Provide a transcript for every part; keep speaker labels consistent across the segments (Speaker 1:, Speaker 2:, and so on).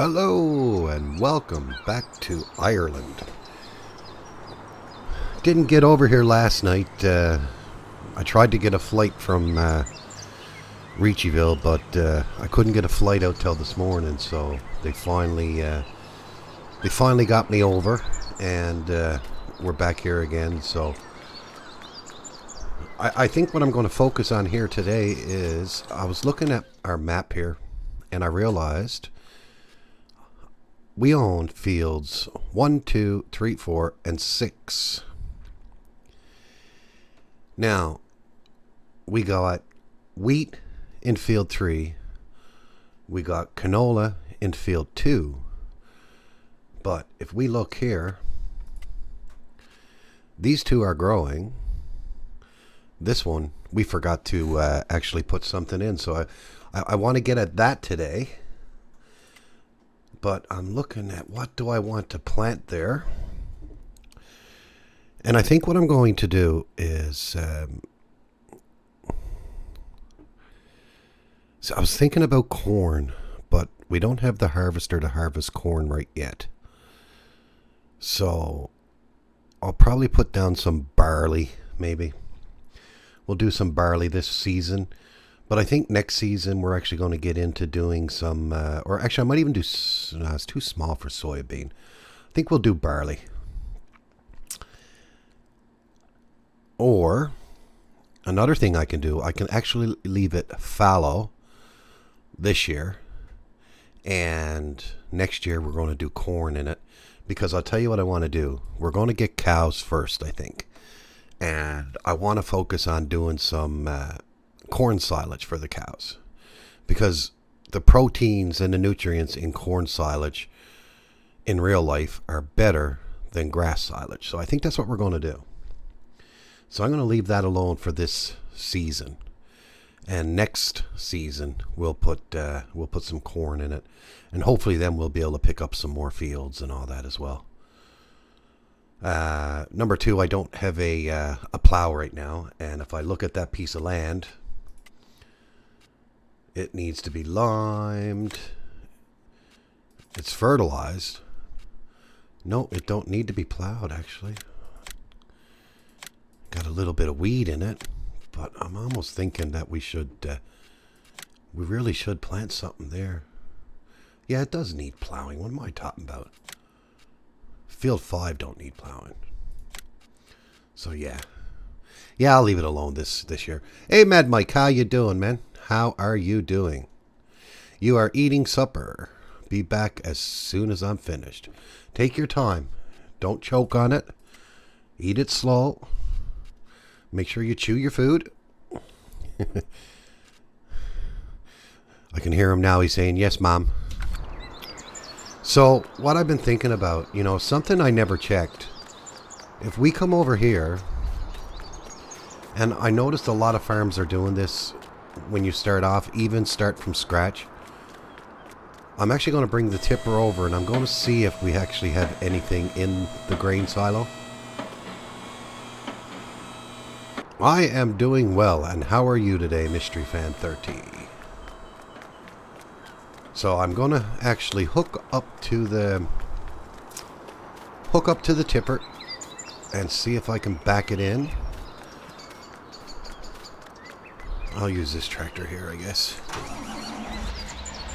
Speaker 1: Hello and welcome back to Ireland. Didn't get over here last night. I tried to get a flight from Reachiville, but I couldn't get a flight out till this morning. So they finally got me over, and we're back here again. So I think what I'm going to focus on here today is I was looking at our map here, and I realized we own fields 1, 2, 3, 4, and 6. Now, we got wheat in field 3. We got canola in field 2. But if we look here, these two are growing. This one, we forgot to actually put something in. So I want to get at that today. But I'm looking at what do I want to plant there. And I think what I'm going to do is, so I was thinking about corn, but we don't have the harvester to harvest corn right yet. So I'll probably put down some barley, maybe. We'll do some barley this season. But I think next season we're actually going to get into doing some, or actually I might even do, no, it's too small for soybean. I think we'll do barley. Or, another thing I can do, I can actually leave it fallow this year. And next year we're going to do corn in it. Because I'll tell you what I want to do. We're going to get cows first, I think. And I want to focus on doing some corn silage for the cows, because the proteins and the nutrients in corn silage in real life are better than grass silage. So I think that's what we're going to do. So I'm going to leave that alone for this season, and next season we'll put some corn in it, and hopefully then we'll be able to pick up some more fields and all that as well. Number 2, I don't have a plow right now, and if I look at that piece of land, it needs to be limed. It's fertilized. No, it don't need to be plowed, actually. Got a little bit of weed in it, but I'm almost thinking that we really should plant something there. Yeah, it does need plowing. What am I talking about? Field 5 don't need plowing. So yeah. Yeah, I'll leave it alone this year. Hey, Mad Mike, how you doing, man? How are you doing? You are eating supper. Be back as soon as I'm finished. Take your time. Don't choke on it. Eat it slow. Make sure you chew your food. I can hear him now. He's saying, yes, Mom. So, what I've been thinking about, something I never checked. If we come over here, and I noticed a lot of farms are doing this when you start off, even start from scratch. I'm actually going to bring the tipper over, and I'm going to see if we actually have anything in the grain silo. I am doing well, and how are you today, Mystery Fan 30? So I'm going to actually hook up to the tipper and see if I can back it in. I'll use this tractor here, I guess.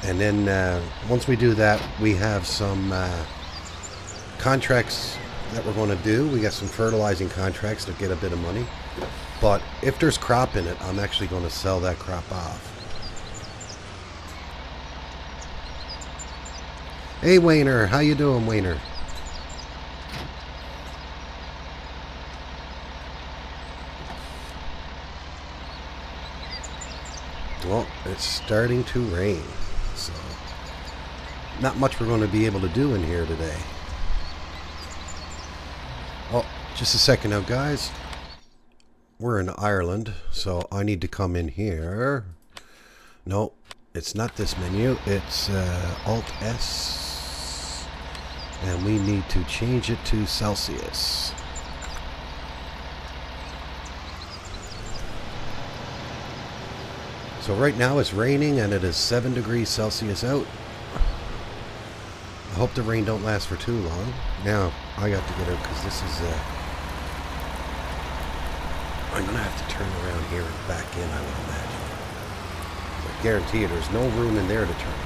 Speaker 1: And then once we do that, we have some contracts that we're going to do. We got some fertilizing contracts to get a bit of money. But if there's crop in it, I'm actually going to sell that crop off. Hey, Wayner. How you doing, Wayner? Well, it's starting to rain, so not much we're going to be able to do in here today. Oh, just a second now, guys. We're in Ireland, so I need to come in here. No, it's not this menu. It's Alt-S, and we need to change it to Celsius. So right now it's raining and it is 7 degrees Celsius out. hope the rain don't last for too long. Now, I got to get out because this is, I'm going to have to turn around here and back in, I would imagine. I guarantee you there's no room in there to turn around.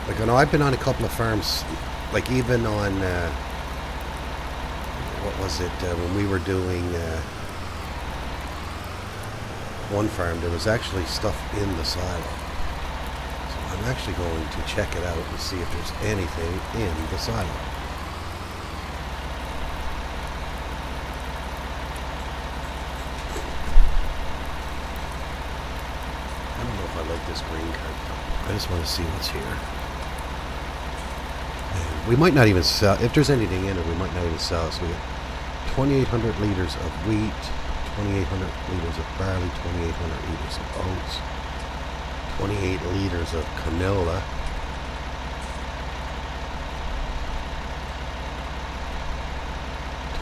Speaker 1: Like, I know I've been on a couple of farms, like even on, what was it, when we were doing one farm, there was actually stuff in the silo. So I'm actually going to check it out and see if there's anything in the silo. I don't know if I like this green card though. I just want to see what's here. And we might not even sell, if there's anything in it, we might not even sell it. So we got 2,800 liters of wheat, 2,800 liters of barley, 2,800 liters of oats, 28 liters of canola,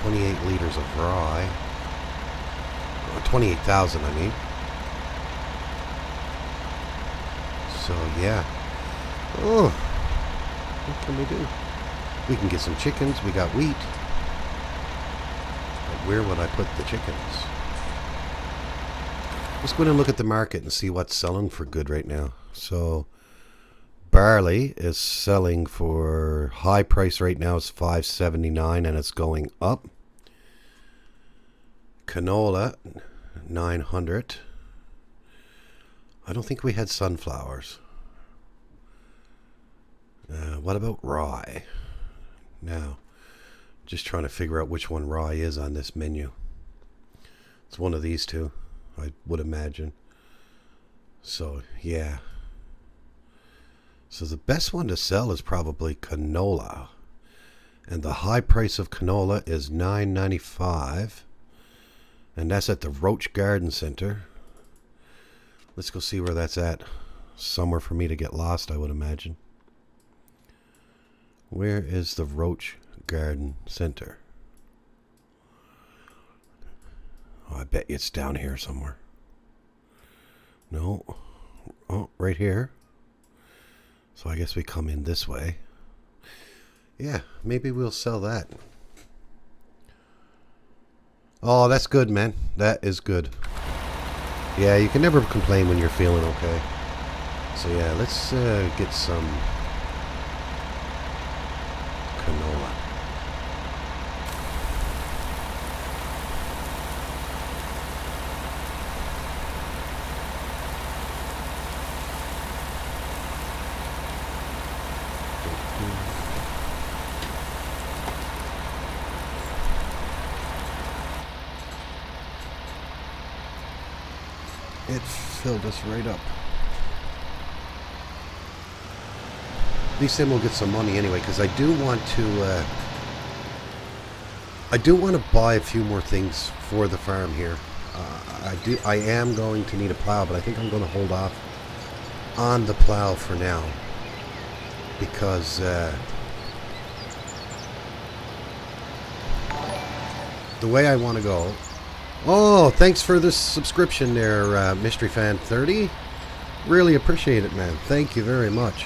Speaker 1: 28 liters of rye, 28,000 I mean. So yeah. Oh, what can we do? We can get some chickens, we got wheat. But where would I put the chickens? Let's go in and look at the market and see what's selling for good right now. So barley is selling for high price right now. It's $5.79 and it's going up. Canola, 900. I don't think we had sunflowers. What about rye? Now, just trying to figure out which one rye is on this menu. It's one of these two, I would imagine. So, yeah. So the best one to sell is probably canola. And the high price of canola is $9.95. And that's at the Roach Garden Center. Let's go see where that's at. Somewhere for me to get lost, I would imagine. Where is the Roach Garden Center? Oh, I bet it's down here somewhere. No. Oh, right here. So I guess we come in this way. Yeah, maybe we'll sell that. Oh, that's good, man. That is good. Yeah, you can never complain when you're feeling okay. So yeah, let's get some canola. It filled us right up. At least then we'll get some money anyway, because I do want to buy a few more things for the farm here. I am going to need a plow, but I think I'm going to hold off on the plow for now, because the way I want to go. Oh, thanks for the subscription there, Mystery Fan 30. Really appreciate it, man. Thank you very much.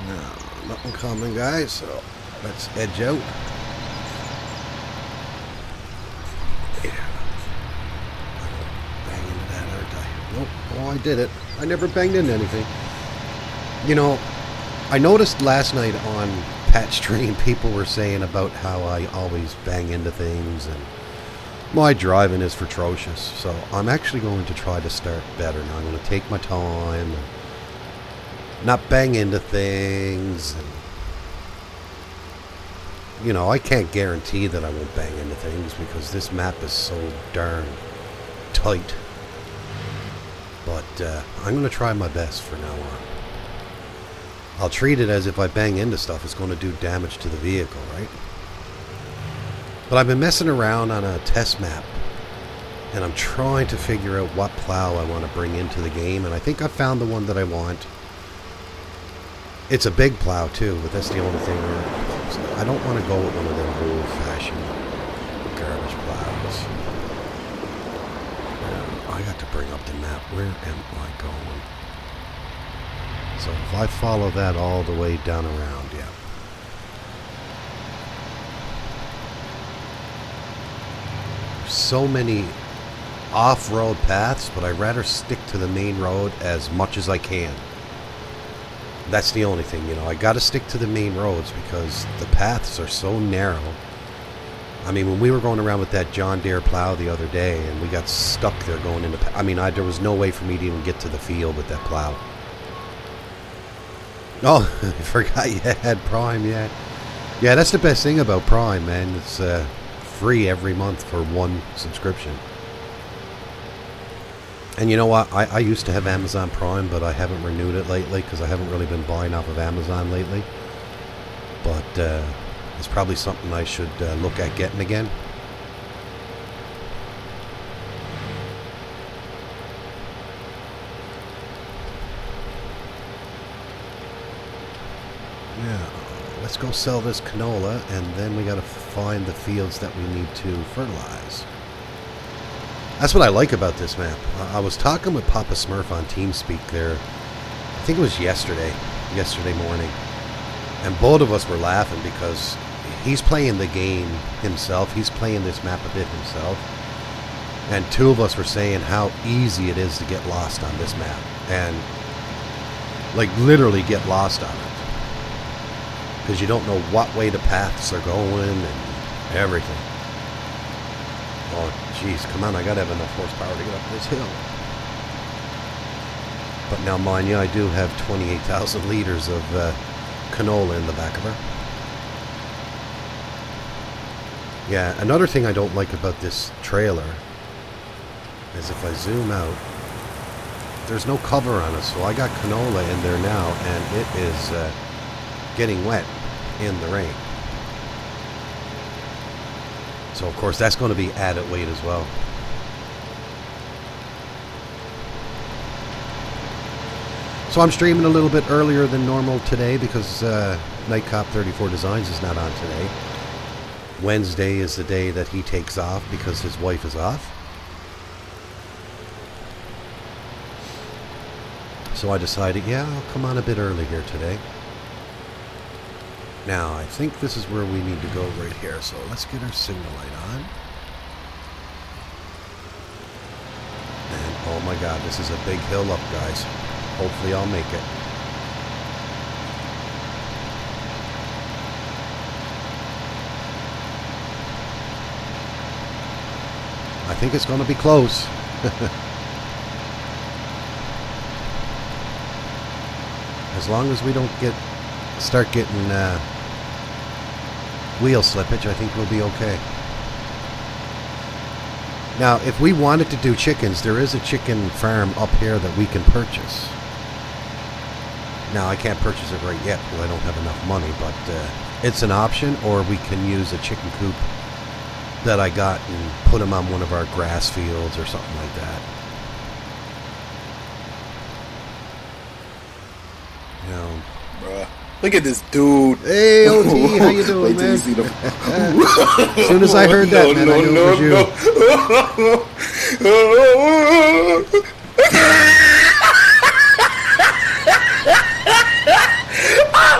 Speaker 1: No, nothing coming, guys. So let's edge out. Yeah. Bang into that, aren't I? Nope. Oh, I did it. I never banged into anything. You know, I noticed last night on Pat Stream, people were saying about how I always bang into things and my driving is atrocious. So I'm actually going to try to start better now. I'm going to take my time and not bang into things. And, you know, I can't guarantee that I won't bang into things because this map is so darn tight. But I'm going to try my best from now on. I'll treat it as if I bang into stuff, it's going to do damage to the vehicle, right? But I've been messing around on a test map, and I'm trying to figure out what plow I want to bring into the game, and I think I found the one that I want. It's a big plow too, but that's the only thing. I don't want to go with one of them old-fashioned garbage plows. I got to bring up the map. Where am I going? So if I follow that all the way down around, yeah. So many off-road paths, but I'd rather stick to the main road as much as I can. That's the only thing, you know. I got to stick to the main roads because the paths are so narrow. I mean, when we were going around with that John Deere plow the other day and we got stuck there going into... I mean, there was no way for me to even get to the field with that plow. Oh, I forgot you had Prime, yeah. Yeah, that's the best thing about Prime, man. It's free every month for one subscription. And you know what? I used to have Amazon Prime, but I haven't renewed it lately because I haven't really been buying off of Amazon lately. But it's probably something I should look at getting again. Yeah, let's go sell this canola, and then we got to find the fields that we need to fertilize. That's what I like about this map. I was talking with Papa Smurf on TeamSpeak there. I think it was yesterday morning. And both of us were laughing because he's playing the game himself. He's playing this map a bit himself. And two of us were saying how easy it is to get lost on this map. And, like, literally get lost on it. Because you don't know what way the paths are going and everything. Oh, jeez, come on, I gotta have enough horsepower to get up this hill. But now, mind you, I do have 28,000 liters of canola in the back of her. Yeah, another thing I don't like about this trailer is if I zoom out, there's no cover on it, so I got canola in there now, and it is getting wet in the rain. So, of course, that's going to be added weight as well. So I'm streaming a little bit earlier than normal today because Night Cop 34 Designs is not on today. Wednesday is the day that he takes off because his wife is off. So I decided, yeah, I'll come on a bit early here today. Now, I think this is where we need to go right here. So let's get our signal light on. And oh my God, this is a big hill up, guys. Hopefully I'll make it. I think it's going to be close. As long as we don't start getting wheel slippage, I think we'll be okay. Now, if we wanted to do chickens, there is a chicken farm up here that we can purchase. Now, I can't purchase it right yet because I don't have enough money, but it's an option, or we can use a chicken coop that I got and put them on one of our grass fields or something like that. You know,
Speaker 2: bruh. Look at this dude.
Speaker 1: Hey, OT, how you doing, man? As soon as I heard that, man, I knew it was you.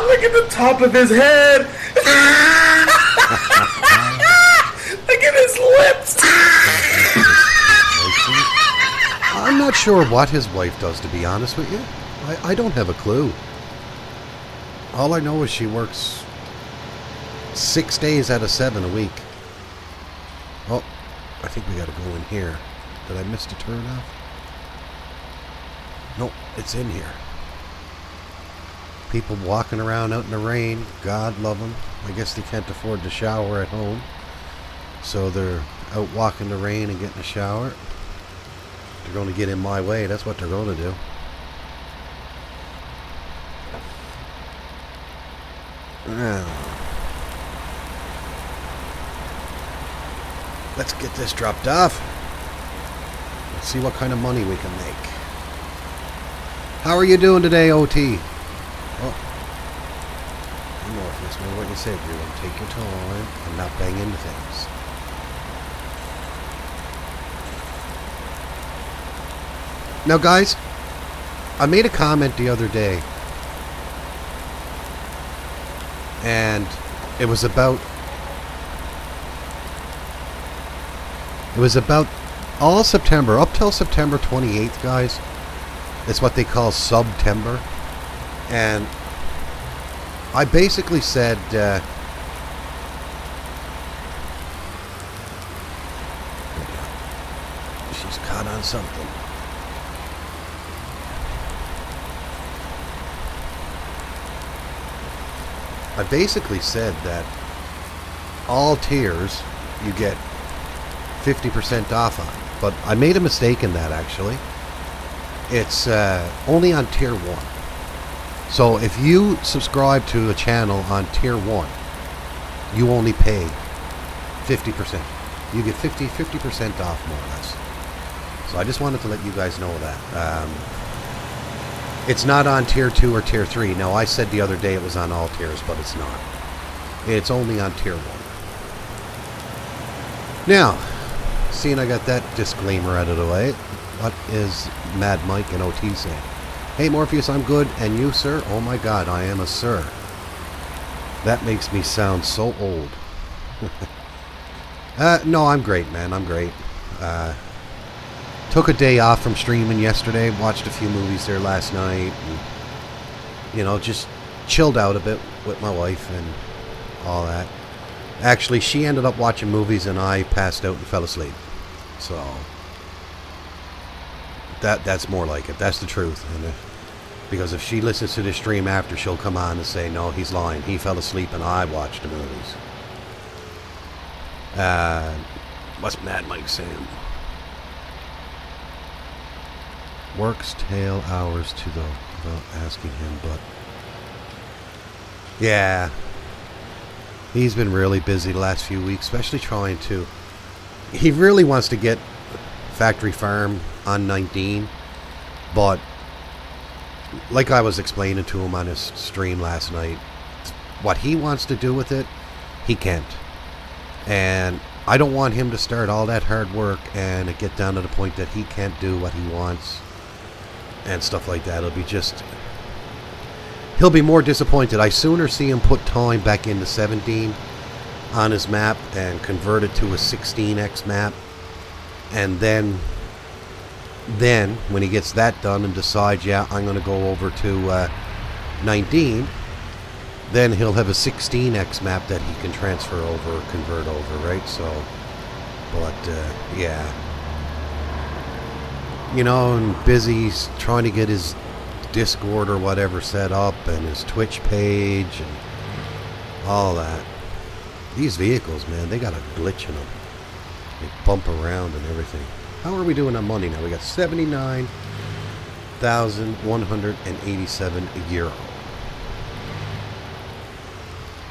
Speaker 2: Look at the top of his head. Look at his lips.
Speaker 1: I'm not sure what his wife does, to be honest with you. I don't have a clue. All I know is she works 6 days out of 7 a week. Oh, I think we got to go in here. Did I miss the turn off? Nope, it's in here. People walking around out in the rain. God love them. I guess they can't afford to shower at home. So they're out walking the rain and getting a shower. They're going to get in my way. That's what they're going to do. Now, let's get this dropped off. Let's see what kind of money we can make. How are you doing today, OT? Oh, Morpheus, man, what you say, everyone? Take your time and not bang into things. Now, guys, I made a comment the other day, and it was about all September, up till September 28th, guys. It's what they call Subtember. And I basically said, she's caught on something. I basically said that all tiers you get 50% off on. But I made a mistake in that, actually. It's only on tier 1. So if you subscribe to a channel on tier 1, you only pay 50%. You get 50% off, more or less. So I just wanted to let you guys know that. It's not on tier 2 or tier 3. Now, I said the other day it was on all tiers, but it's not. It's only on tier 1. Now, seeing I got that disclaimer out of the way, what is Mad Mike and OT saying? Hey, Morpheus, I'm good. And you, sir? Oh, my God, I am a sir. That makes me sound so old. No, I'm great, man. I'm great. Took a day off from streaming yesterday. Watched a few movies there last night. And, you know, just chilled out a bit with my wife and all that. Actually, she ended up watching movies and I passed out and fell asleep. So, that's more like it. That's the truth. And because if she listens to this stream after, she'll come on and say, no, he's lying. He fell asleep and I watched the movies. What's Mad Mike saying? Works tail hours to the without asking him, but yeah, he's been really busy the last few weeks, especially trying to. He really wants to get Factory Farm on 19, but like I was explaining to him on his stream last night, what he wants to do with it, he can't. And I don't want him to start all that hard work and it get down to the point that he can't do what he wants and stuff like that. It'll be just, he'll be more disappointed. I sooner see him put time back into 17 on his map and convert it to a 16x map, and then when he gets that done and decides, yeah, I'm going to go over to 19, then he'll have a 16x map that he can transfer over, convert over, right? So, but yeah, you know, and busy's trying to get his Discord or whatever set up and his Twitch page and all that. These vehicles, man, they got a glitch in them. They bump around and everything. How are we doing on money now? We got 79,187 euro.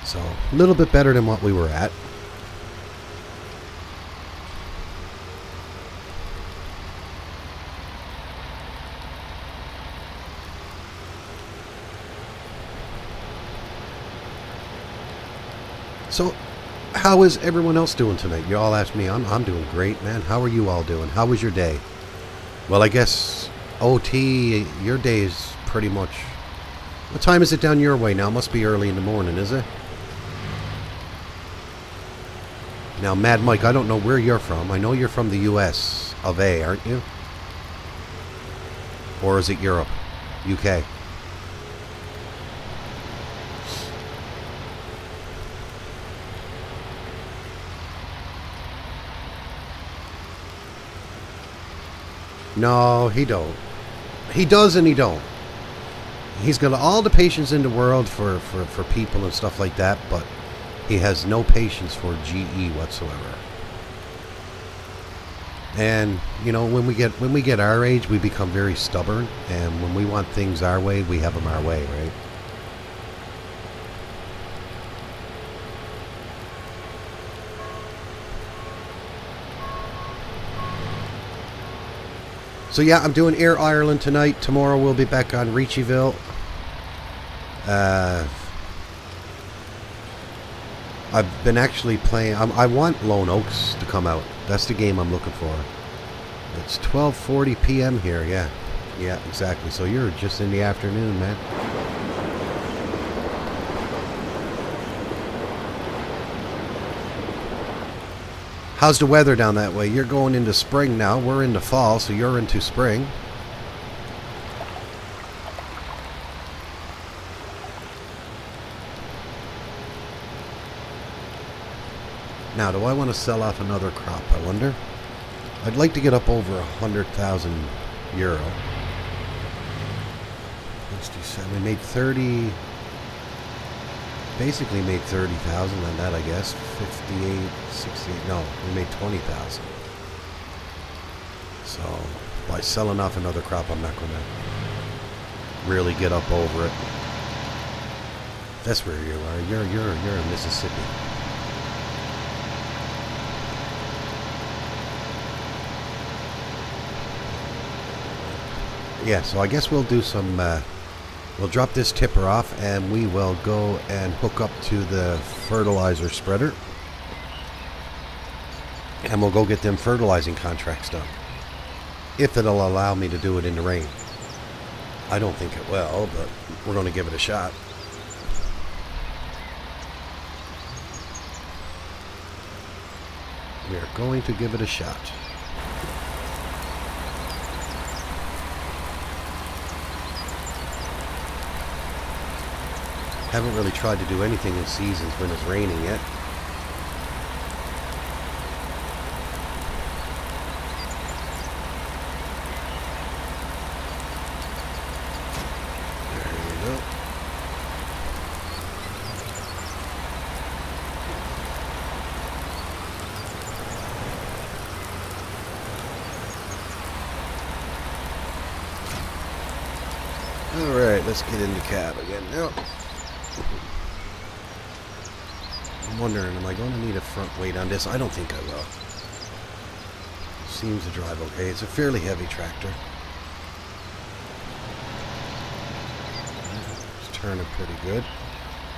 Speaker 1: So, a little bit better than what we were at. So, how is everyone else doing tonight? You all asked me. I'm doing great, man. How are you all doing? How was your day? Well, I guess OT, your day is pretty much... What time is it down your way now? It must be early in the morning, is it? Now, Mad Mike, I don't know where you're from. I know you're from the US of A, aren't you? Or is it Europe? UK? No, he don't. He does and he don't. He's got all the patience in the world for people and stuff like that, but he has no patience for GE whatsoever. And you know, when we get our age, we become very stubborn, and when we want things our way, we have them our way, right? So yeah, I'm doing Air Ireland tonight. Tomorrow we'll be back on Reachiville. I've been actually playing... I want Lone Oaks to come out. That's the game I'm looking for. It's 12:40 p.m. here, yeah. Yeah, exactly. So you're just in the afternoon, man. How's the weather down that way? You're going into spring now. We're into fall, so you're into spring. Now, do I want to sell off another crop, I wonder? I'd like to get up over 100,000 euro. We made 30... Basically made 30,000 on that, I guess. 58, 68... No, we made 20,000. So, by selling off another crop, I'm not going to really get up over it. That's where you are. You're in Mississippi. Yeah, so I guess we'll do some, we'll drop this tipper off and we will go and hook up to the fertilizer spreader. And we'll go get them fertilizing contracts done. If it'll allow me to do it in the rain. I don't think it will, but we're going to give it a shot. We are going to give it a shot. Haven't really tried to do anything in seasons when it's raining yet. There you go. Alright, let's get into cab again now. I'm wondering, am I going to need a front weight on this? I don't think I will. Seems to drive okay. It's a fairly heavy tractor. It's turning pretty good.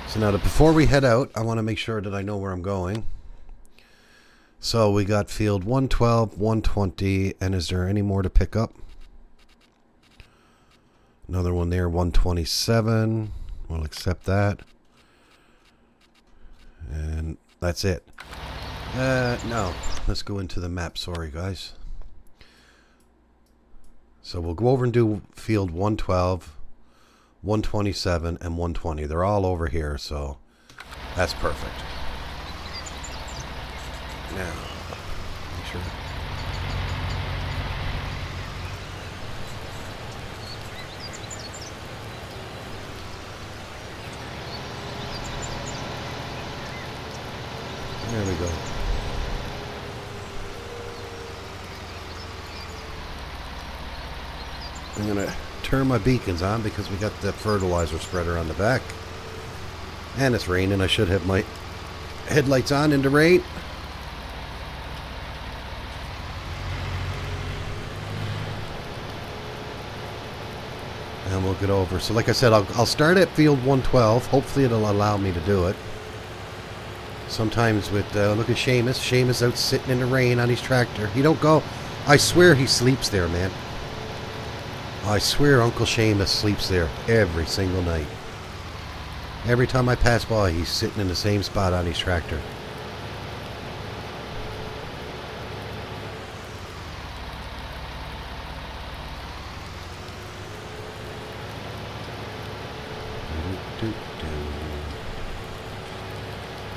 Speaker 1: So now, before we head out, I want to make sure that I know where I'm going. So we got field 112, 120, and is there any more to pick up? Another one there, 127. We'll accept that. And that's it. No. Let's go into the map. Sorry, guys. So we'll go over and do field 112, 127, and 120. They're all over here, so that's perfect. Now, make sure. There we go. I'm going to turn my beacons on because we got the fertilizer spreader on the back. And it's raining. I should have my headlights on in the rain. And we'll get over. So like I said, I'll start at field 112. Hopefully it'll allow me to do it. Sometimes with, look at Seamus. Seamus out sitting in the rain on his tractor. He don't go. I swear he sleeps there, man. I swear Uncle Seamus sleeps there every single night. Every time I pass by, he's sitting in the same spot on his tractor.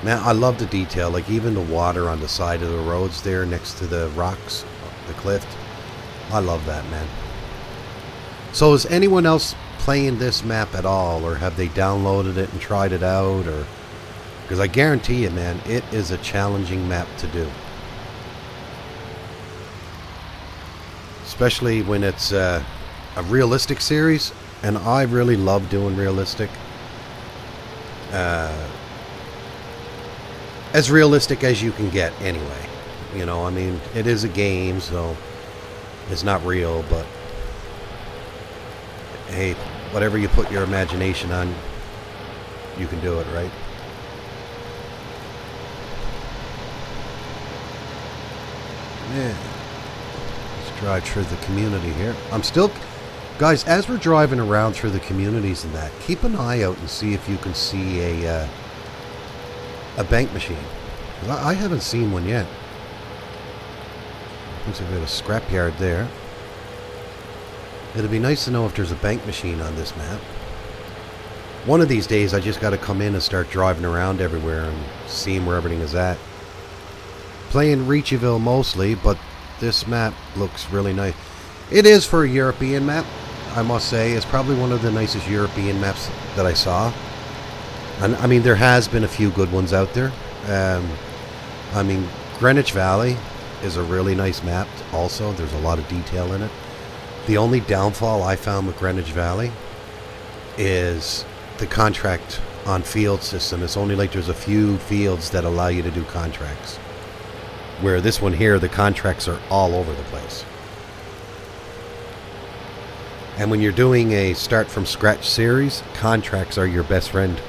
Speaker 1: Man, I love the detail, like even the water on the side of the roads there next to the rocks, the cliff. I love that, man. So is anyone else playing this map at all, or have they downloaded it and tried it out? Or because I guarantee you, man, it is a challenging map to do. Especially when it's a realistic series, and I really love doing realistic. As realistic as you can get, anyway. You know, I mean, it is a game, so it's not real, but hey, whatever you put your imagination on, you can do it, right? Yeah. Let's drive through the community here. I'm still Guys, as we're driving around through the communities and that, keep an eye out and see if you can see a bank machine. I haven't seen one yet. Looks like we have a scrapyard there. It'd be nice to know if there's a bank machine on this map. One of these days, I just got to come in and start driving around everywhere and seeing where everything is at. Playing Reacheville mostly, but this map looks really nice. It is for a European map, I must say. It's probably one of the nicest European maps that I saw. And I mean, there has been a few good ones out there. I mean, Greenwich Valley is a really nice map also. There's a lot of detail in it. The only downfall I found with Greenwich Valley is the contract on field system. It's only like there's a few fields that allow you to do contracts. Where this one here, the contracts are all over the place. And when you're doing a start from scratch series, contracts are your best friend.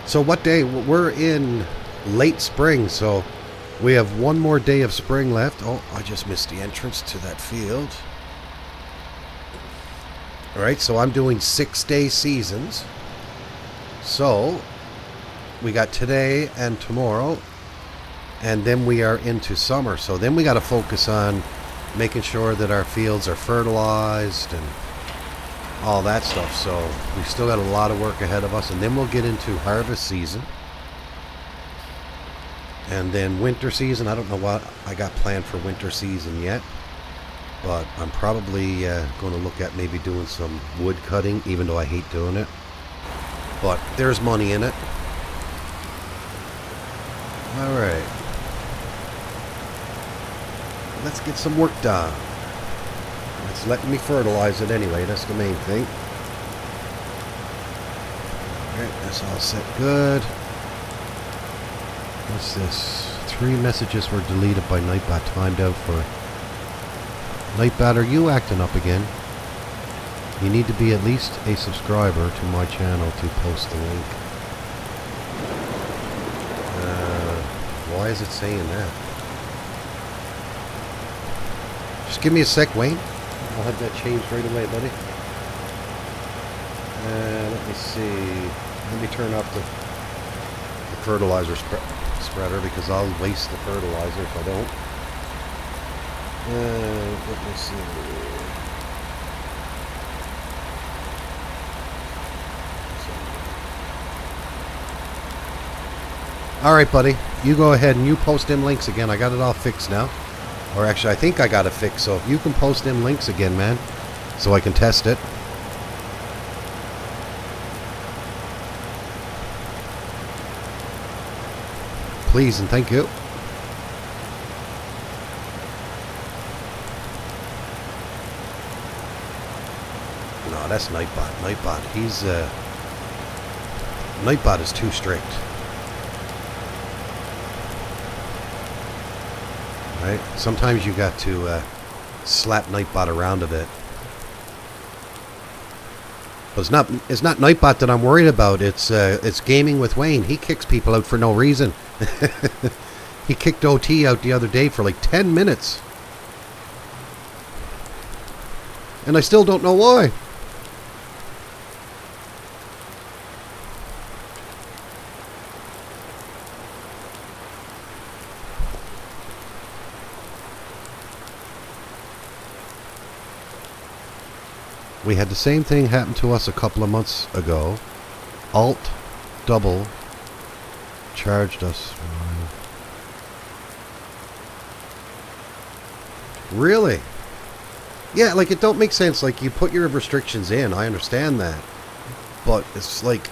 Speaker 1: So what day? We're in late spring, so we have one more day of spring left. Oh, I just missed the entrance to that field. Alright, so I'm doing 6-day seasons. So we got today and tomorrow, and then we are into summer. So then we got to focus on making sure that our fields are fertilized and all that stuff. So we still got a lot of work ahead of us, and then we'll get into harvest season. And then winter season, I don't know what I got planned for winter season yet, but I'm probably going to look at maybe doing some wood cutting, even though I hate doing it. But there's money in it. Alright. Let's get some work done. It's letting me fertilize it anyway, that's the main thing. Alright, that's all set good. What's this? 3 messages were deleted by Nightbot, timed out for... Nightbot, are you acting up again? You need to be at least a subscriber to my channel to post the link. Why is it saying that? Just give me a sec, Wayne. I'll have that changed right away, buddy. Let me see. Let me turn off the fertilizer spreader, because I'll waste the fertilizer if I don't. Let me see. Alright, buddy. You go ahead and you post them links again. I got it all fixed now. Or actually, I think I got it fixed. So if you can post them links again, man, so I can test it. Please and thank you. No, that's Nightbot. Nightbot, he's Nightbot is too strict. Right? Sometimes you got to slap Nightbot around a bit. But it's not Nightbot that I'm worried about. It's gaming with Wayne. He kicks people out for no reason. He kicked OT out the other day for like 10 minutes. And I still don't know why. We had the same thing happen to us a couple of months ago. Alt double charged us. Really? Yeah, like it don't make sense. Like you put your restrictions in, I understand that. But it's like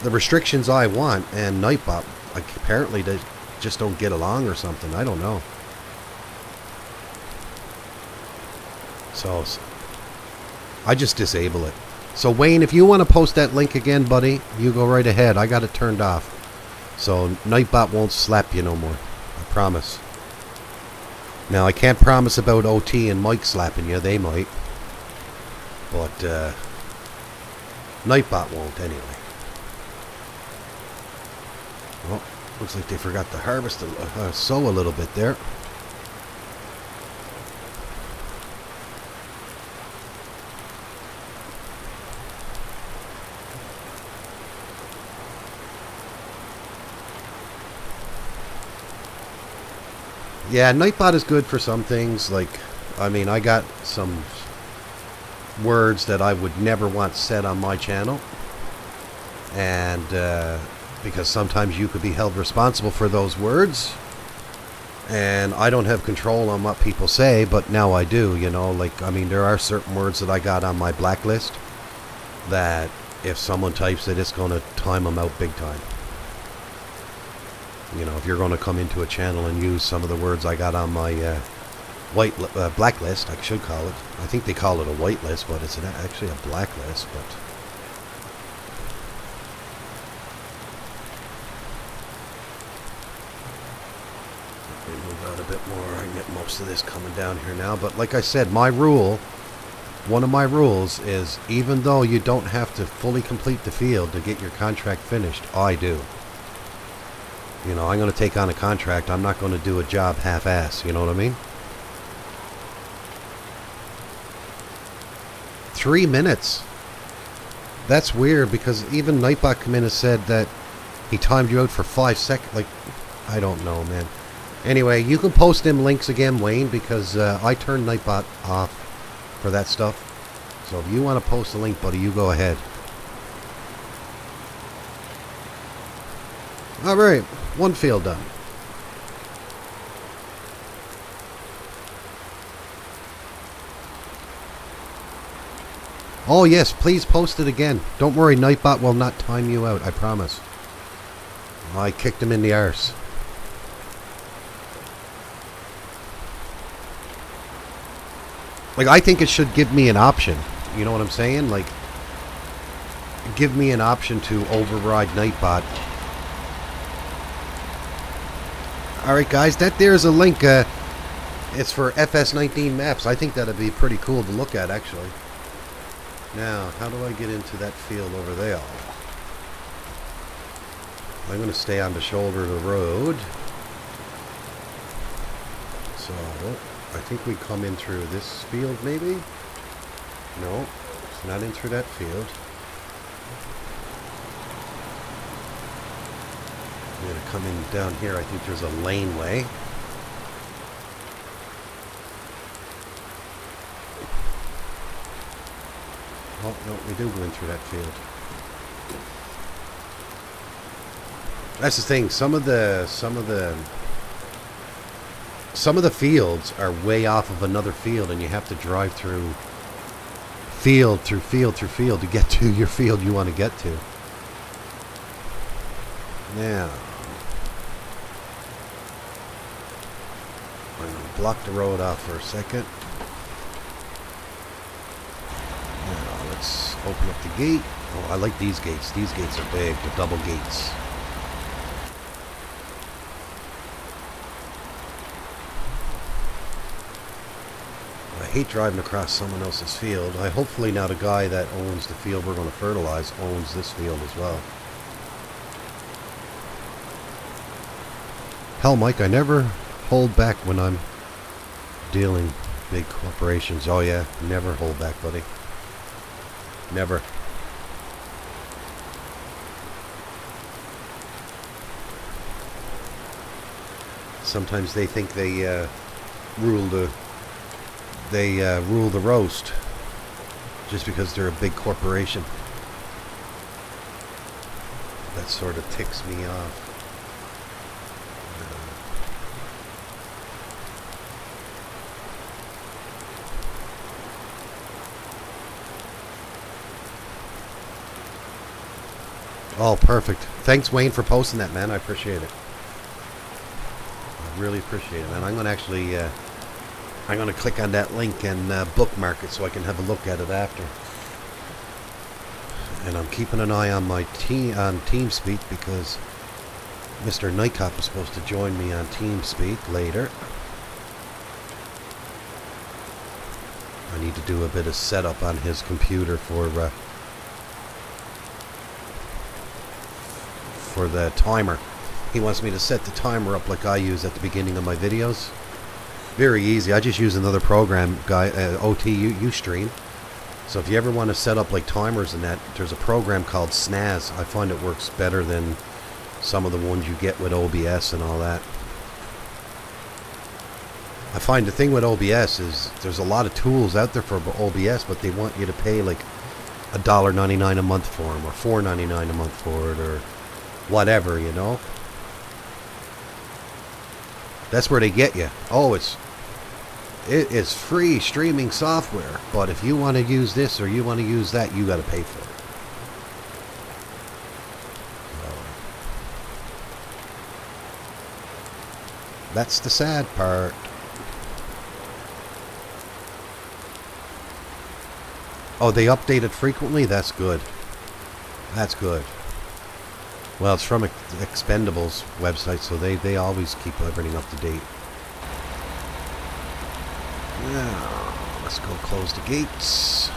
Speaker 1: the restrictions I want and Nightbot, like apparently they just don't get along or something. I don't know. So I just disable it. So Wayne, if you want to post that link again, buddy, you go right ahead. I got it turned off. So Nightbot won't slap you no more. I promise. Now, I can't promise about OT and Mike slapping you. They might. But Nightbot won't anyway. Well, looks like they forgot to harvest, sow a little bit there. Yeah, Nightbot is good for some things. Like, I mean, I got some words that I would never want said on my channel. And because sometimes you could be held responsible for those words. And I don't have control on what people say, but now I do, you know. Like, I mean, there are certain words that I got on my blacklist that if someone types it, it's going to time them out big time. You know, if you're going to come into a channel and use some of the words I got on my blacklist, I should call it. I think they call it a whitelist, but it's actually a blacklist. But let me move out a bit more. I can get most of this coming down here now. But like I said, my rule, one of my rules is even though you don't have to fully complete the field to get your contract finished, I do. You know, I'm going to take on a contract. I'm not going to do a job half-ass. You know what I mean? 3 minutes. That's weird because even Nightbot come in and said that he timed you out for 5 seconds. Like, I don't know, man. Anyway, you can post them links again, Wayne, because I turned Nightbot off for that stuff. So if you want to post a link, buddy, you go ahead. All right, one field done. Oh yes, please post it again. Don't worry, Nightbot will not time you out, I promise. I kicked him in the arse. Like, I think it should give me an option. You know what I'm saying? Like, give me an option to override Nightbot. Alright guys, that there's a link. It's for FS19 maps. I think that'd be pretty cool to look at, actually. Now, how do I get into that field over there? I'm going to stay on the shoulder of the road. So, I think we come in through this field, maybe? No, it's not in through that field. I'm going to come in down here. I think there's a laneway. Oh, no, we do go in through that field. That's the thing. Some of the fields are way off of another field, and you have to drive through field through field through field to get to your field you want to get to. Now, I'm going to block the road off for a second. Now, let's open up the gate. Oh, I like these gates. These gates are big, the double gates. I hate driving across someone else's field. Hopefully now the guy that owns the field we're going to fertilize owns this field as well. Hell, Mike, I never hold back when I'm dealing big corporations. Oh yeah, never hold back, buddy. Never. Sometimes they think they rule the roast just because they're a big corporation. That sort of ticks me off. Oh, perfect. Thanks, Wayne, for posting that, man. I appreciate it. I really appreciate it, man. I'm going to actually... I'm going to click on that link and bookmark it so I can have a look at it after. And I'm keeping an eye on my TeamSpeak because Mr. Nightcop is supposed to join me on TeamSpeak later. I need to do a bit of setup on his computer for the timer. He wants me to set the timer up like I use at the beginning of my videos. Very easy. I just use another program, OT Ustream. So if you ever want to set up like timers and that, there's a program called Snaz. I find it works better than some of the ones you get with OBS and all that. I find the thing with OBS is there's a lot of tools out there for OBS, but they want you to pay like $1.99 a month for them, or $4.99 a month for it, or whatever, you know. That's where they get you. Oh, it is free streaming software, but if you want to use this or you want to use that, you got to pay for it. So, that's the sad part. Oh, they update it frequently? That's good. That's good. Well, it's from Expendables website, so they always keep everything up to date. Now, let's go close the gates.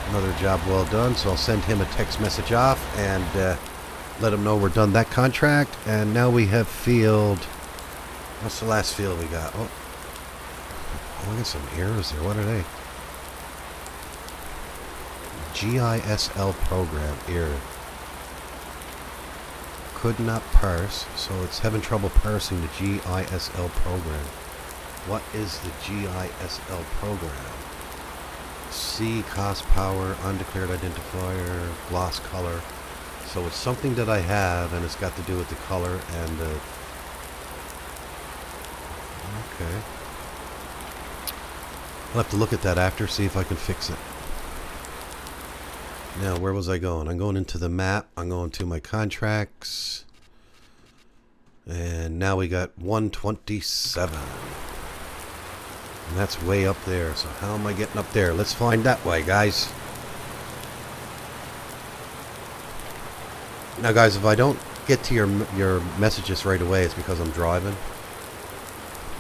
Speaker 1: Another job well done, so I'll send him a text message off and let him know we're done that contract. And now we have field... What's the last field we got? Oh, I got some errors there. What are they? GISL program error. Could not parse, so it's having trouble parsing the GISL program. What is the GISL program? C, cost power, undeclared identifier, gloss color. So it's something that I have, and it's got to do with the color and the... Okay. I'll have to look at that after, see if I can fix it. Now, where was I going? I'm going into the map. I'm going to my contracts. And now we got 127. And that's way up there. So how am I getting up there? Let's find that way, guys. Now, guys, if I don't get to your messages right away, it's because I'm driving.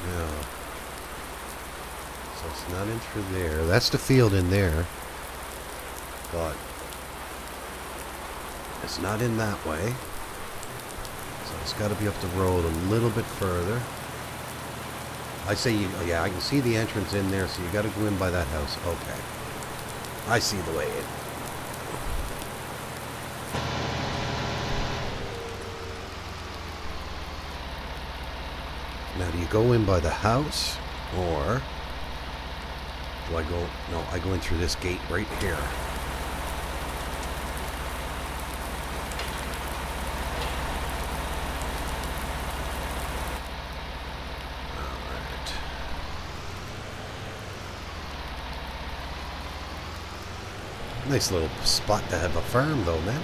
Speaker 1: Yeah. So it's not in through there. That's the field in there. But it's not in that way. So it's got to be up the road a little bit further. I say, yeah, I can see the entrance in there, so you got to go in by that house. Okay. I see the way in. Now, do you go in by the house, or do I go... No, I go in through this gate right here. Nice little spot to have a farm, though, man.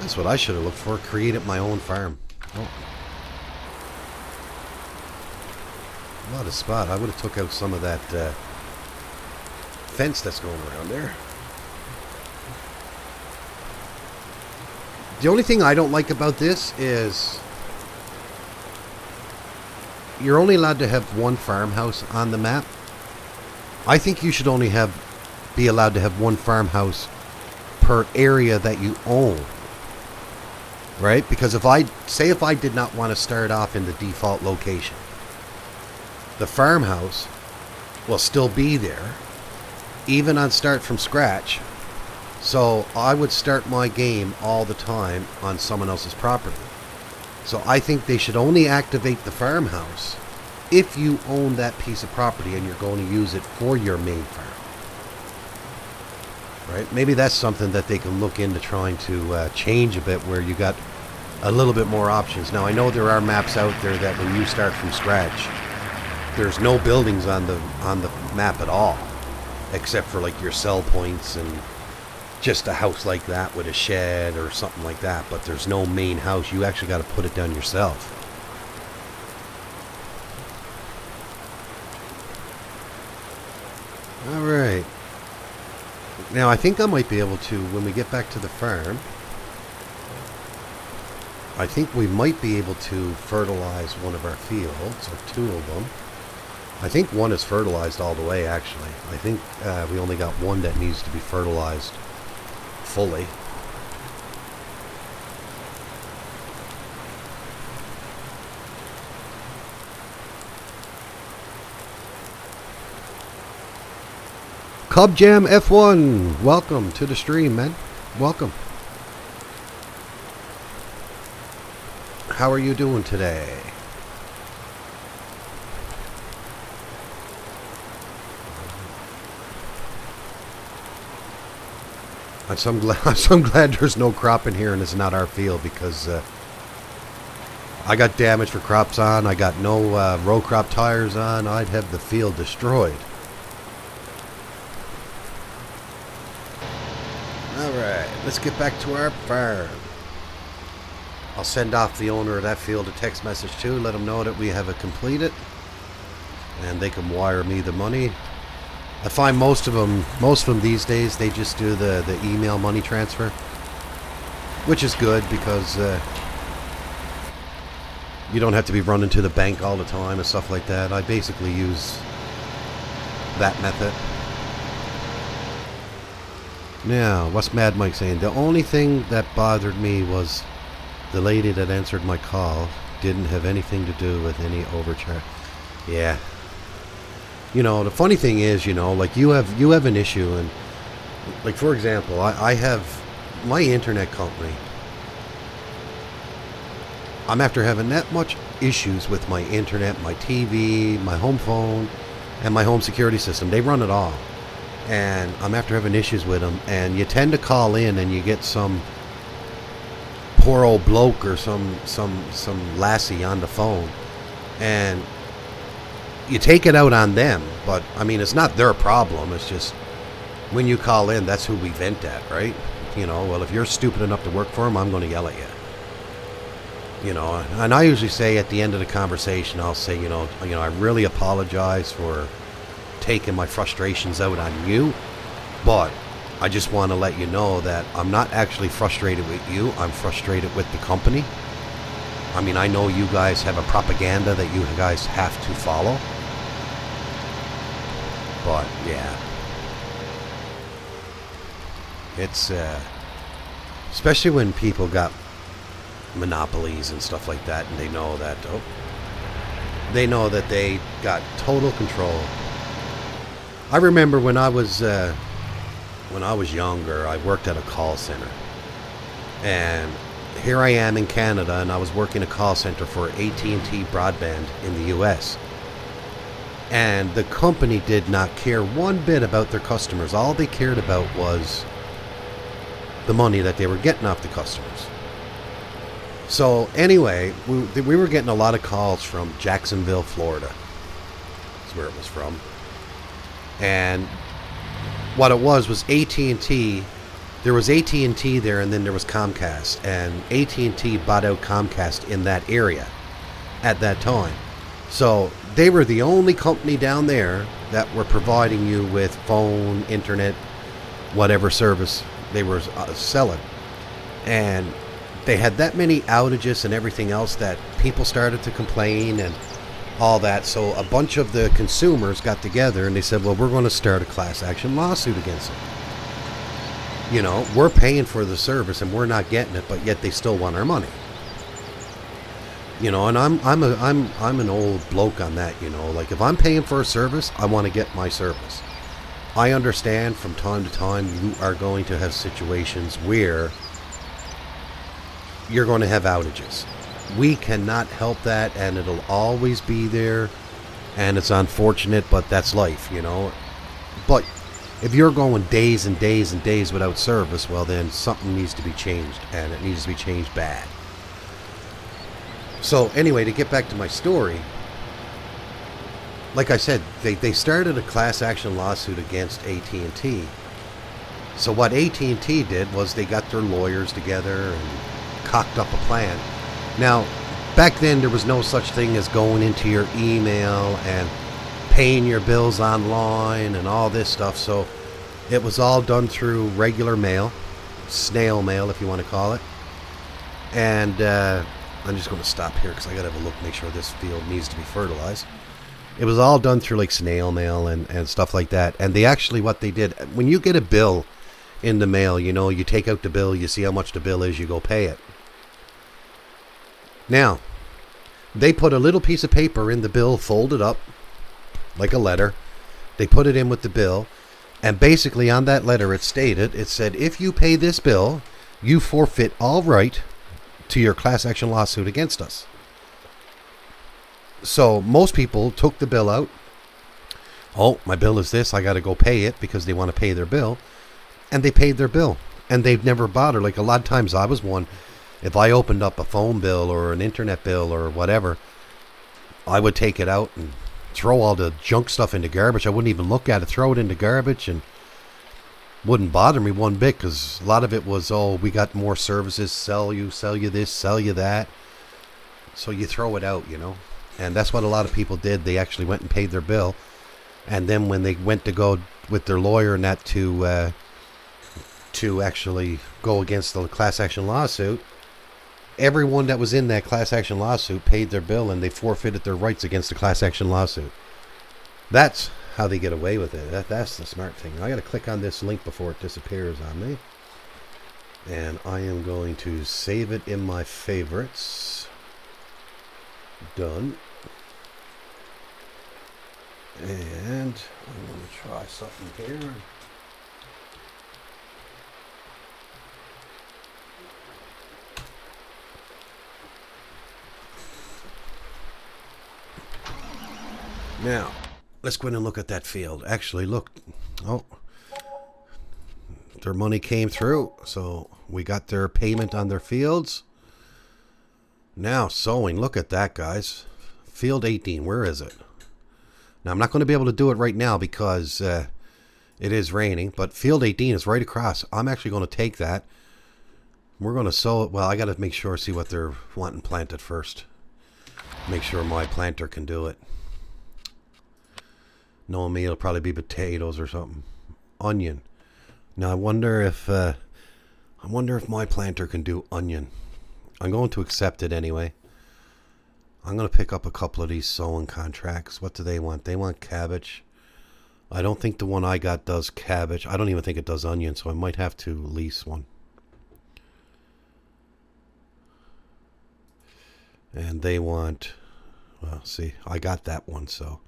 Speaker 1: That's what I should have looked for. Created my own farm. Oh. What a spot. I would have took out some of that fence that's going around there. The only thing I don't like about this is you're only allowed to have one farmhouse on the map. I think you should only be allowed to have one farmhouse per area that you own, right? Because if I did not want to start off in the default location, the farmhouse will still be there even on start from scratch. So I would start my game all the time on someone else's property. So I think they should only activate the farmhouse if you own that piece of property and you're going to use it for your main farm. Right? Maybe that's something that they can look into trying to change a bit, where you got a little bit more options. Now, I know there are maps out there that when you start from scratch, there's no buildings on the map at all, except for like your sell points and just a house like that with a shed or something like that. But there's no main house. You actually got to put it down yourself. All right. Now, I think I might be able to, when we get back to the farm, I think we might be able to fertilize one of our fields, or two of them. I think one is fertilized all the way, actually. I think we only got one that needs to be fertilized fully. Cub Jam F1, welcome to the stream, man. Welcome. How are you doing today? I'm so glad there's no crop in here and it's not our field, because I got damage for crops on. I got no row crop tires on. I'd have the field destroyed. Alright, let's get back to our farm. I'll send off the owner of that field a text message too, let them know that we have it completed, and they can wire me the money. I find most of them these days, they just do the email money transfer, which is good, because you don't have to be running to the bank all the time and stuff like that. I basically use that method. Now, what's Mad Mike saying? The only thing that bothered me was the lady that answered my call didn't have anything to do with any overcharge. Yeah. You know, the funny thing is, you know, like you have an issue, and like, for example, I have my internet company. I'm after having that much issues with my internet, my TV, my home phone, and my home security system. They run it all. And I'm after having issues with them, and you tend to call in and you get some poor old bloke or some lassie on the phone, and you take it out on them. But I mean, it's not their problem. It's just when you call in, that's who we vent at, right? You know, well, if you're stupid enough to work for them, I'm going to yell at you. You know, and I usually say at the end of the conversation, I'll say, you know, I really apologize for taking my frustrations out on you, but I just want to let you know that I'm not actually frustrated with you. I'm frustrated with the company. I mean, I know you guys have a propaganda that you guys have to follow, but yeah, it's especially when people got monopolies and stuff like that, and they know that they got total control. I remember when I was younger, I worked at a call center, and here I am in Canada, and I was working a call center for AT&T broadband in the US, and the company did not care one bit about their customers. All they cared about was the money that they were getting off the customers. So anyway, we were getting a lot of calls from Jacksonville, Florida. That's where it was from. And what it was AT&T. There was AT&T there, and then there was Comcast. And AT&T bought out Comcast in that area at that time. So they were the only company down there that were providing you with phone, internet, whatever service they were selling. And they had that many outages and everything else that people started to complain and all that. So a bunch of the consumers got together and they said, well, we're going to start a class action lawsuit against them. You know, we're paying for the service and we're not getting it, but yet they still want our money. You know, and I'm an old bloke on that, you know. Like, if I'm paying for a service, I want to get my service. I understand from time to time you are going to have situations where you're going to have outages. We cannot help that, and it'll always be there, and it's unfortunate, but that's life, you know. But if you're going days and days and days without service, well, then something needs to be changed, and it needs to be changed bad. So anyway, to get back to my story, like I said, they started a class action lawsuit against AT&T. So what AT&T did was they got their lawyers together and cocked up a plan. Now, back then there was no such thing as going into your email and paying your bills online and all this stuff. So it was all done through regular mail, snail mail if you want to call it. And I'm just going to stop here because I got to have a look, make sure this field needs to be fertilized. It was all done through like snail mail and stuff like that. And they actually, what they did, when you get a bill in the mail, you know, you take out the bill, you see how much the bill is, you go pay it. Now, they put a little piece of paper in the bill, folded up like a letter. They put it in with the bill, and basically on that letter it stated, it said, if you pay this bill, you forfeit all right to your class action lawsuit against us. So most people took the bill out. Oh, my bill is this, I got to go pay it, because they want to pay their bill. And they paid their bill. And they've never bothered. Like a lot of times I was one, if I opened up a phone bill or an internet bill or whatever, I would take it out and throw all the junk stuff into garbage. I wouldn't even look at it, throw it into garbage, and wouldn't bother me one bit, because a lot of it was, oh, we got more services, sell you this, sell you that. So you throw it out, you know. And that's what a lot of people did. They actually went and paid their bill. And then when they went to go with their lawyer and that to actually go against the class action lawsuit, everyone that was in that class action lawsuit paid their bill, and they forfeited their rights against the class action lawsuit. That's how they get away with it. That's the smart thing. I got to click on this link before it disappears on me. And I am going to save it in my favorites. Done. And I'm going to try something here. Now, let's go in and look at that field. Actually, look. Oh, their money came through. So we got their payment on their fields. Now, sowing. Look at that, guys. Field 18. Where is it? Now, I'm not going to be able to do it right now because it is raining. But field 18 is right across. I'm actually going to take that. We're going to sow it. Well, I got to make sure, see what they're wanting planted first. Make sure my planter can do it. Knowing me, it'll probably be potatoes or something. Onion. Now I wonder if my planter can do onion. I'm going to accept it anyway. I'm going to pick up a couple of these sowing contracts. What do they want? They want cabbage. I don't think the one I got does cabbage. I don't even think it does onion, so I might have to lease one. And they want, well, see, I got that one, so.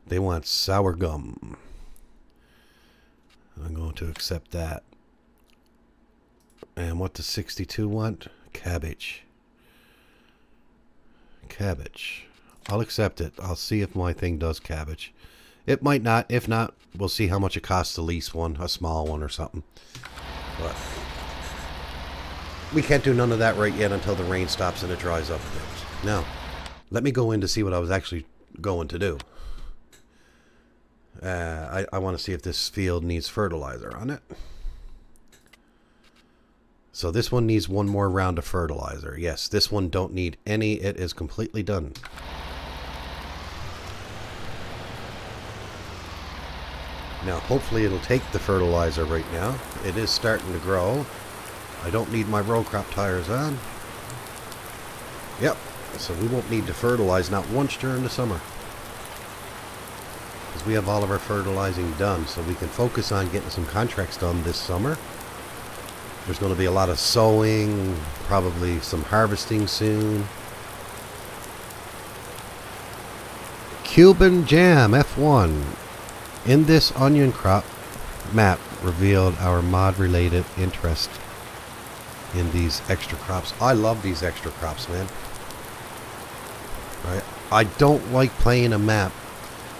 Speaker 1: They want sour gum. I'm going to accept that. And what does 62 want? Cabbage. Cabbage. I'll accept it. I'll see if my thing does cabbage. It might not. If not, we'll see how much it costs to lease one. A small one or something. But we can't do none of that right yet until the rain stops and it dries up a bit. Now, let me go in to see what I was actually going to do. I want to see if this field needs fertilizer on it. So this one needs one more round of fertilizer. Yes, this one don't need any. It is completely done. Now, hopefully it'll take the fertilizer right now. It is starting to grow. I don't need my row crop tires on. Yep, so we won't need to fertilize not once during the summer. We have all of our fertilizing done, so we can focus on getting some contracts done this summer. There's going to be a lot of sowing, probably some harvesting soon. Cuban Jam F1. In this onion crop map revealed our mod-related interest in these extra crops. I love these extra crops, man. Right? I don't like playing a map.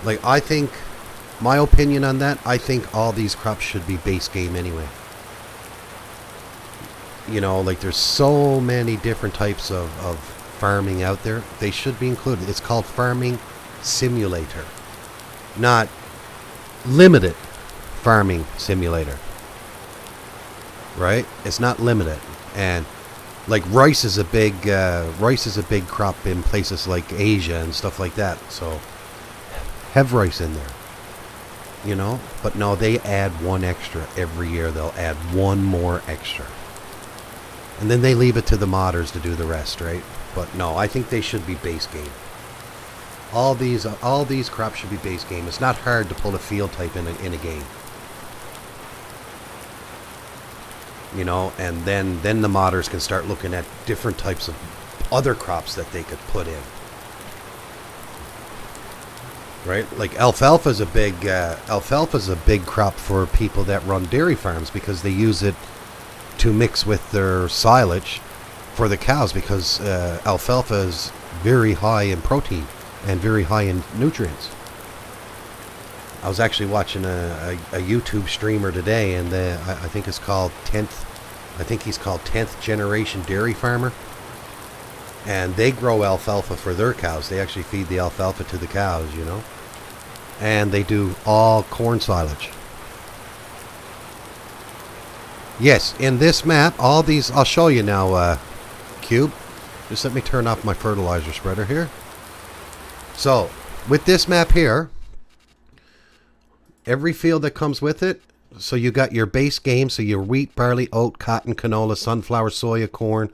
Speaker 1: Like, I think, my opinion on that, I think all these crops should be base game anyway. You know, like, there's so many different types of farming out there. They should be included. It's called Farming Simulator, not Limited Farming Simulator. Right? It's not limited. And, like, rice is a big crop in places like Asia and stuff like that, so have rice in there, you know. But no, they add one extra every year. They'll add one more extra, and then they leave it to the modders to do the rest, right? But no, I think they should be base game. All these crops should be base game. It's not hard to pull a field type in a game, you know. And then the modders can start looking at different types of other crops that they could put in. Right, like alfalfa's a big crop for people that run dairy farms, because they use it to mix with their silage for the cows, because alfalfa is very high in protein and very high in nutrients. I was actually watching a YouTube streamer today, and I think it's called 10th. I think he's called 10th Generation Dairy Farmer. And they grow alfalfa for their cows. They actually feed the alfalfa to the cows, you know. And they do all corn silage. Yes, in this map, all these... I'll show you now, Cube. Just let me turn off my fertilizer spreader here. So, with this map here, every field that comes with it, so you got your base game, so your wheat, barley, oat, cotton, canola, sunflower, soya, corn,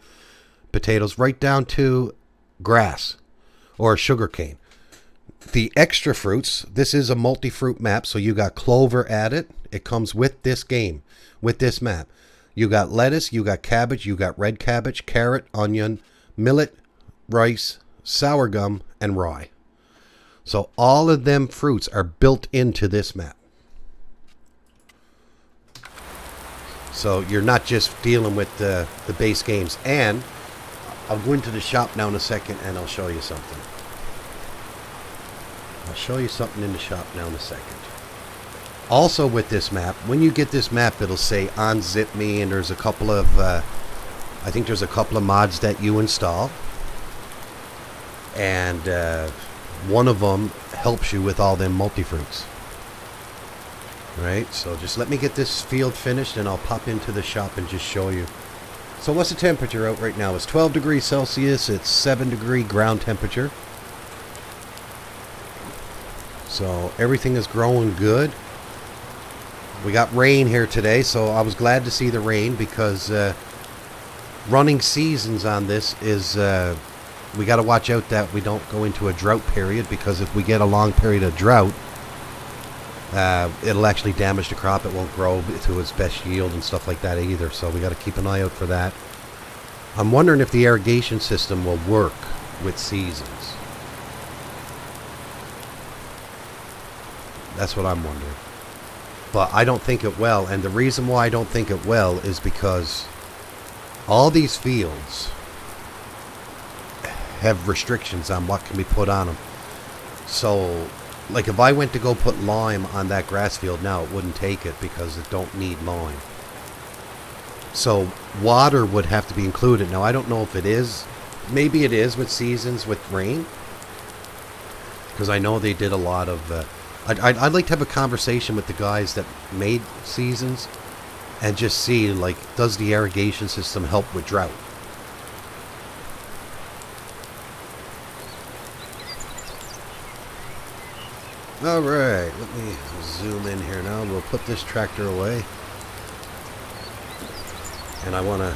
Speaker 1: potatoes, right down to grass or sugarcane. The extra fruits, this is a multi-fruit map, so you got clover added. It comes with this game, with this map. You got lettuce, you got cabbage, you got red cabbage, carrot, onion, millet, rice, sour gum, and rye. So all of them fruits are built into this map. So you're not just dealing with the base games. And I'll go into the shop now in a second and I'll show you something. I'll show you something in the shop now in a second. Also with this map, when you get this map, it'll say unzip me, and there's a couple of, I think there's a couple of mods that you install. And one of them helps you with all them multi-fruits. Right, so just let me get this field finished and I'll pop into the shop and just show you. So what's the temperature out right now? It's 12 degrees Celsius. It's 7-degree ground temperature. So everything is growing good. We got rain here today, so I was glad to see the rain, because running seasons on this is we got to watch out that we don't go into a drought period, because if we get a long period of drought, it'll actually damage the crop. It won't grow to its best yield and stuff like that either. So we got to keep an eye out for that. I'm wondering if the irrigation system will work with seasons. That's what I'm wondering. But I don't think it will. And the reason why I don't think it will is because all these fields have restrictions on what can be put on them. So, like, if I went to go put lime on that grass field now, it wouldn't take it because it don't need lime. So water would have to be included. Now, I don't know if it is. Maybe it is with seasons with rain, because I know they did a lot of... I'd like to have a conversation with the guys that made seasons and just see, like, does the irrigation system help with drought? Alright, let me zoom in here now. We'll put this tractor away. And I want to...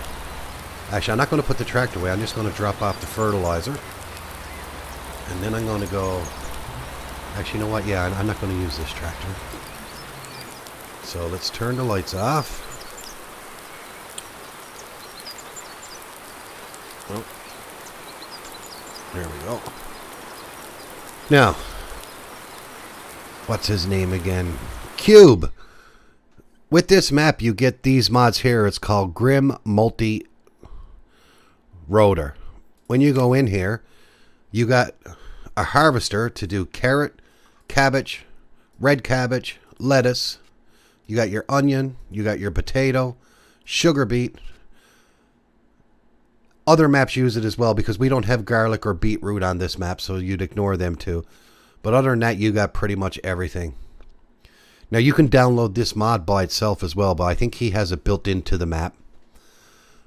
Speaker 1: Actually, I'm not going to put the tractor away. I'm just going to drop off the fertilizer. And then I'm going to go... Actually, you know what? Yeah, I'm not going to use this tractor. So let's turn the lights off. Oh. There we go. Now... What's his name again? Cube. With this map, you get these mods here. It's called Grim Multi Rotor. When you go in here, you got a harvester to do carrot, cabbage, red cabbage, lettuce. You got your onion. You got your potato, sugar beet. Other maps use it as well, because we don't have garlic or beetroot on this map, so you'd ignore them too. But other than that, you got pretty much everything. Now, you can download this mod by itself as well, but I think he has it built into the map.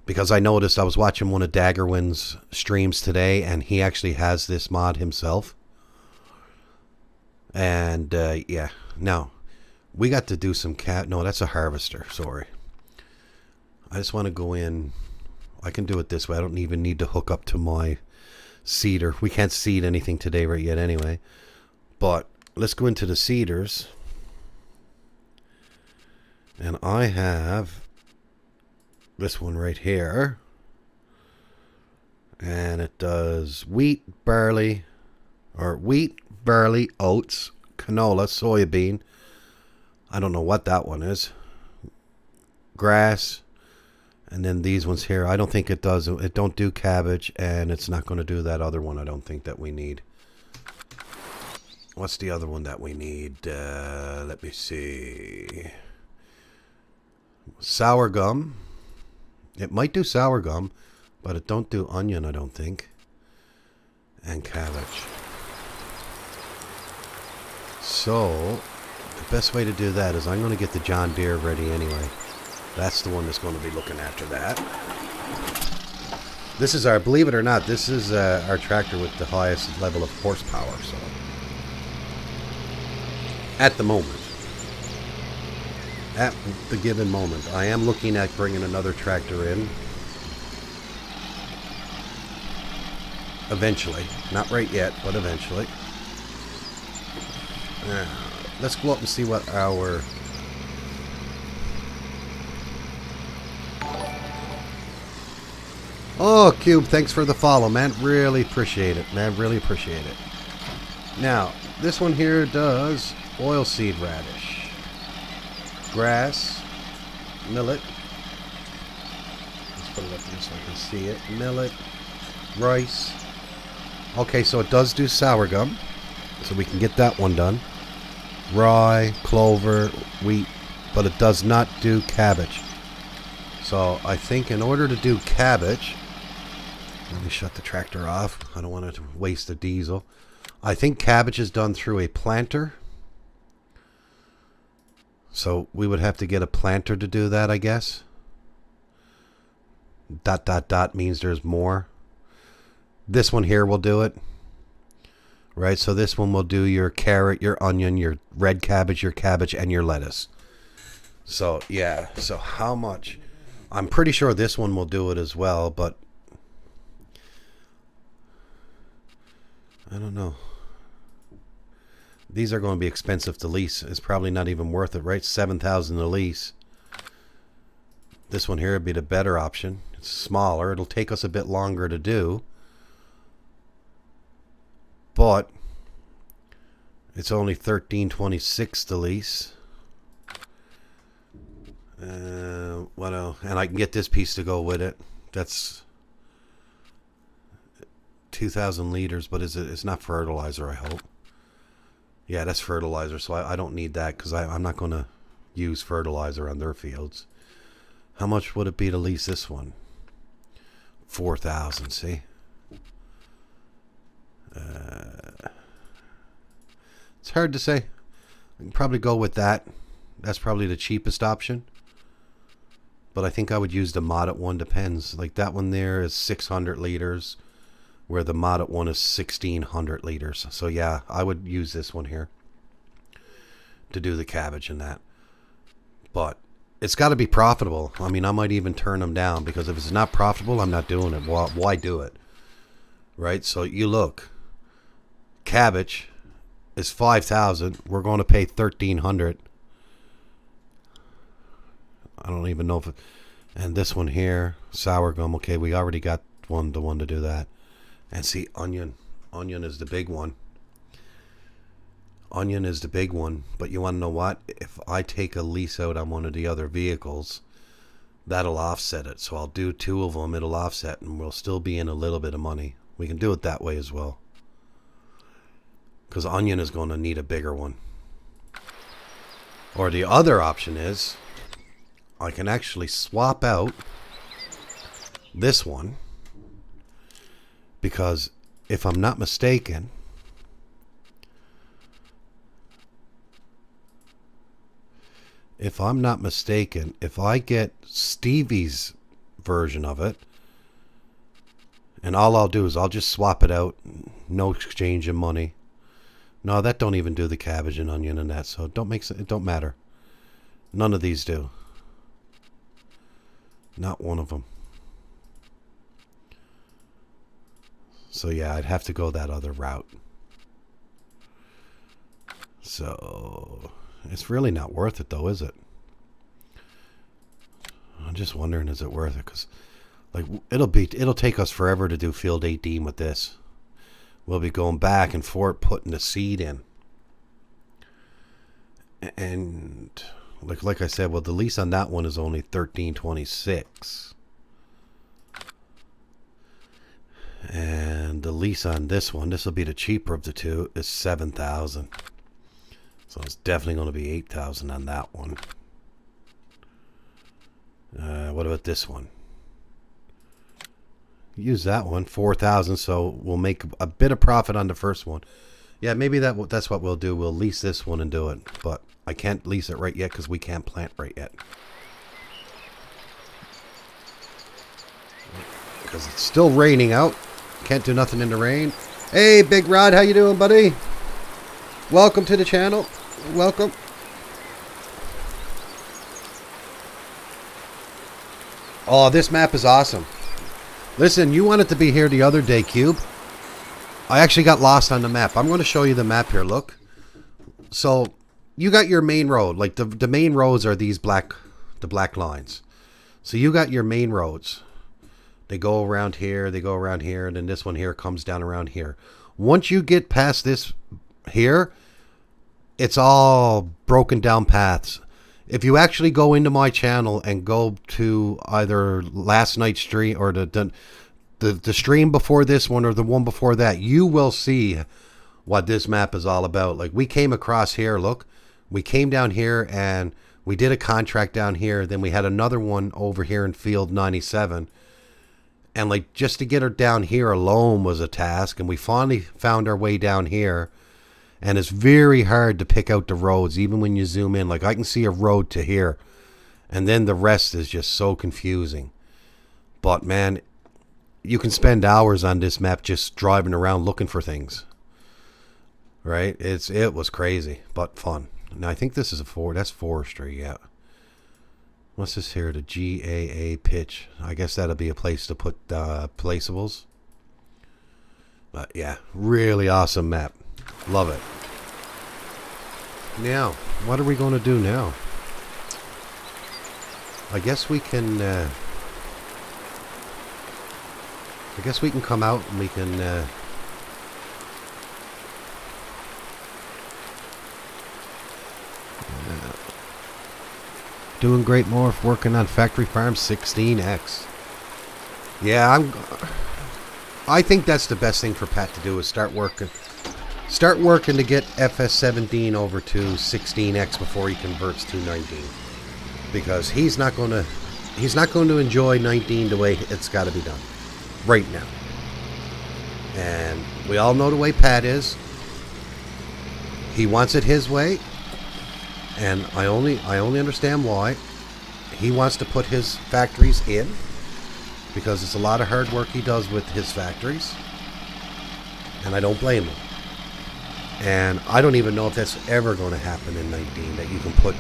Speaker 1: Because I noticed, I was watching one of Daggerwin's streams today, and he actually has this mod himself. And, yeah. Now, we got to do some No, that's a harvester. Sorry. I just want to go in. I can do it this way. I don't even need to hook up to my seeder. We can't seed anything today right yet anyway. But let's go into the seeders. And I have this one right here. And it does wheat, barley, oats, canola, soybean. I don't know what that one is. Grass. And then these ones here. I don't think it does. It don't do cabbage. And it's not going to do that other one I don't think that we need. What's the other one that we need? Let me see. Sour gum. It might do sour gum, but it don't do onion, I don't think. And cabbage. So, the best way to do that is I'm going to get the John Deere ready anyway. That's the one that's going to be looking after that. This is our, believe it or not, this is our tractor with the highest level of horsepower. So, at the moment. At the given moment. I am looking at bringing another tractor in. Eventually. Not right yet, but eventually. Now, let's go up and see what our... Oh, Cube, thanks for the follow, man. Really appreciate it, man. Really appreciate it. Now, this one here does oilseed radish, grass, millet. Let's put it up here so I can see it. Millet, rice. Okay, so it does do sour gum, so we can get that one done. Rye, clover, wheat, but it does not do cabbage. So I think in order to do cabbage, let me shut the tractor off. I don't want it to waste the diesel. I think cabbage is done through a planter. So we would have to get a planter to do that, I guess. ... means there's more. This one here will do it. Right, so this one will do your carrot, your onion, your red cabbage, your cabbage, and your lettuce. So, yeah. So how much? I'm pretty sure this one will do it as well, but I don't know. These are going to be expensive to lease. It's probably not even worth it, right? $7,000 to lease. This one here would be the better option. It's smaller. It'll take us a bit longer to do. But it's only $13.26 to lease. What else? And I can get this piece to go with it. That's 2,000 liters, but it's not fertilizer, I hope. Yeah, that's fertilizer, so I don't need that because I'm not going to use fertilizer on their fields. How much would it be to lease this one? 4,000, see? It's hard to say. I can probably go with that. That's probably the cheapest option. But I think I would use the modded one. Depends. Like that one there is 600 liters, where the modded one is 1,600 liters. So yeah, I would use this one here to do the cabbage and that. But it's got to be profitable. I mean, I might even turn them down because if it's not profitable, I'm not doing it. Why do it? Right? So you look. Cabbage is 5,000. We're going to pay 1,300. I don't even know if it, and this one here, sour gum. Okay, we already got the one to do that. And see, onion is the big one. Onion is the big one. But you want to know what? If I take a lease out on one of the other vehicles, that'll offset it. So I'll do 2 of them. It'll offset, and we'll still be in a little bit of money. We can do it that way as well. Because onion is going to need a bigger one. Or the other option is I can actually swap out this one. Because if I'm not mistaken, if I get Stevie's version of it, and all I'll do is I'll just swap it out, no exchange of money. No, that don't even do the cabbage and onion and that, so it don't matter. None of these do. Not one of them. So yeah, I'd have to go that other route. So it's really not worth it though, is it? I'm just wondering, is it worth it? Because like it'll take us forever to do field 18 with this. We'll be going back and forth putting the seed in. And like I said, well, the lease on that one is only $13.26. And the lease on this one, this will be the cheaper of the two, is 7,000. So it's definitely going to be 8,000 on that one. What about this one? Use that one, 4,000. So we'll make a bit of profit on the first one. Yeah, maybe that's what we'll do. We'll lease this one and do it. But I can't lease it right yet because we can't plant right yet. Because it's still raining out. Can't do nothing in the rain. Hey, Big Rod, how you doing, buddy? Welcome to the channel. Welcome. Oh, this map is awesome. Listen, you wanted to be here the other day, Cube. I actually got lost on the map. I'm going to show you the map here. Look. So, you got your main road. Like, the main roads are these black lines. So, you got your main roads. They go around here, they go around here, and then this one here comes down around here. Once you get past this here, it's all broken down paths. If you actually go into my channel and go to either last night's stream or the stream before this one or the one before that, you will see what this map is all about. Like, we came across here, look. We came down here and we did a contract down here. Then we had another one over here in field 97. And like, just to get her down here alone was a task. And we finally found our way down here. And it's very hard to pick out the roads, even when you zoom in. Like, I can see a road to here. And then the rest is just so confusing. But, man, you can spend hours on this map just driving around looking for things. Right? It was crazy, but fun. Now, I think this is that's forestry, yeah. What's this here? The GAA pitch. I guess that'll be a place to put placeables. But, yeah, really awesome map. Love it. Now, what are we going to do now? I guess we can come out and we can doing great, Morph, working on Factory Farm 16X. Yeah, I think that's the best thing for Pat to do is start working to get FS19 over to 16X before he converts to 19. Because he's not going to enjoy 19 the way it's got to be done right now. And we all know the way Pat is. He wants it his way. And I only understand why. He wants to put his factories in because it's a lot of hard work he does with his factories. And I don't blame him. And I don't even know if that's ever going to happen in 19, that you can put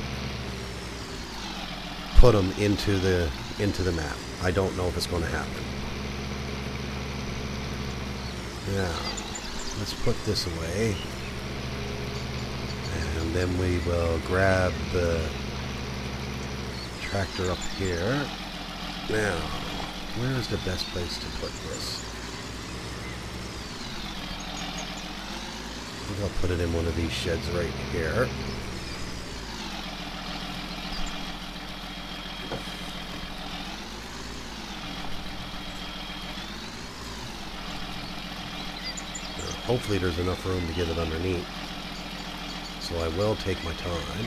Speaker 1: them into the map. I don't know if it's going to happen. Now, let's put this away. And then we will grab the tractor up here. Now, where is the best place to put this? I think I'll put it in one of these sheds right here. Now, hopefully there's enough room to get it underneath. So I will take my time.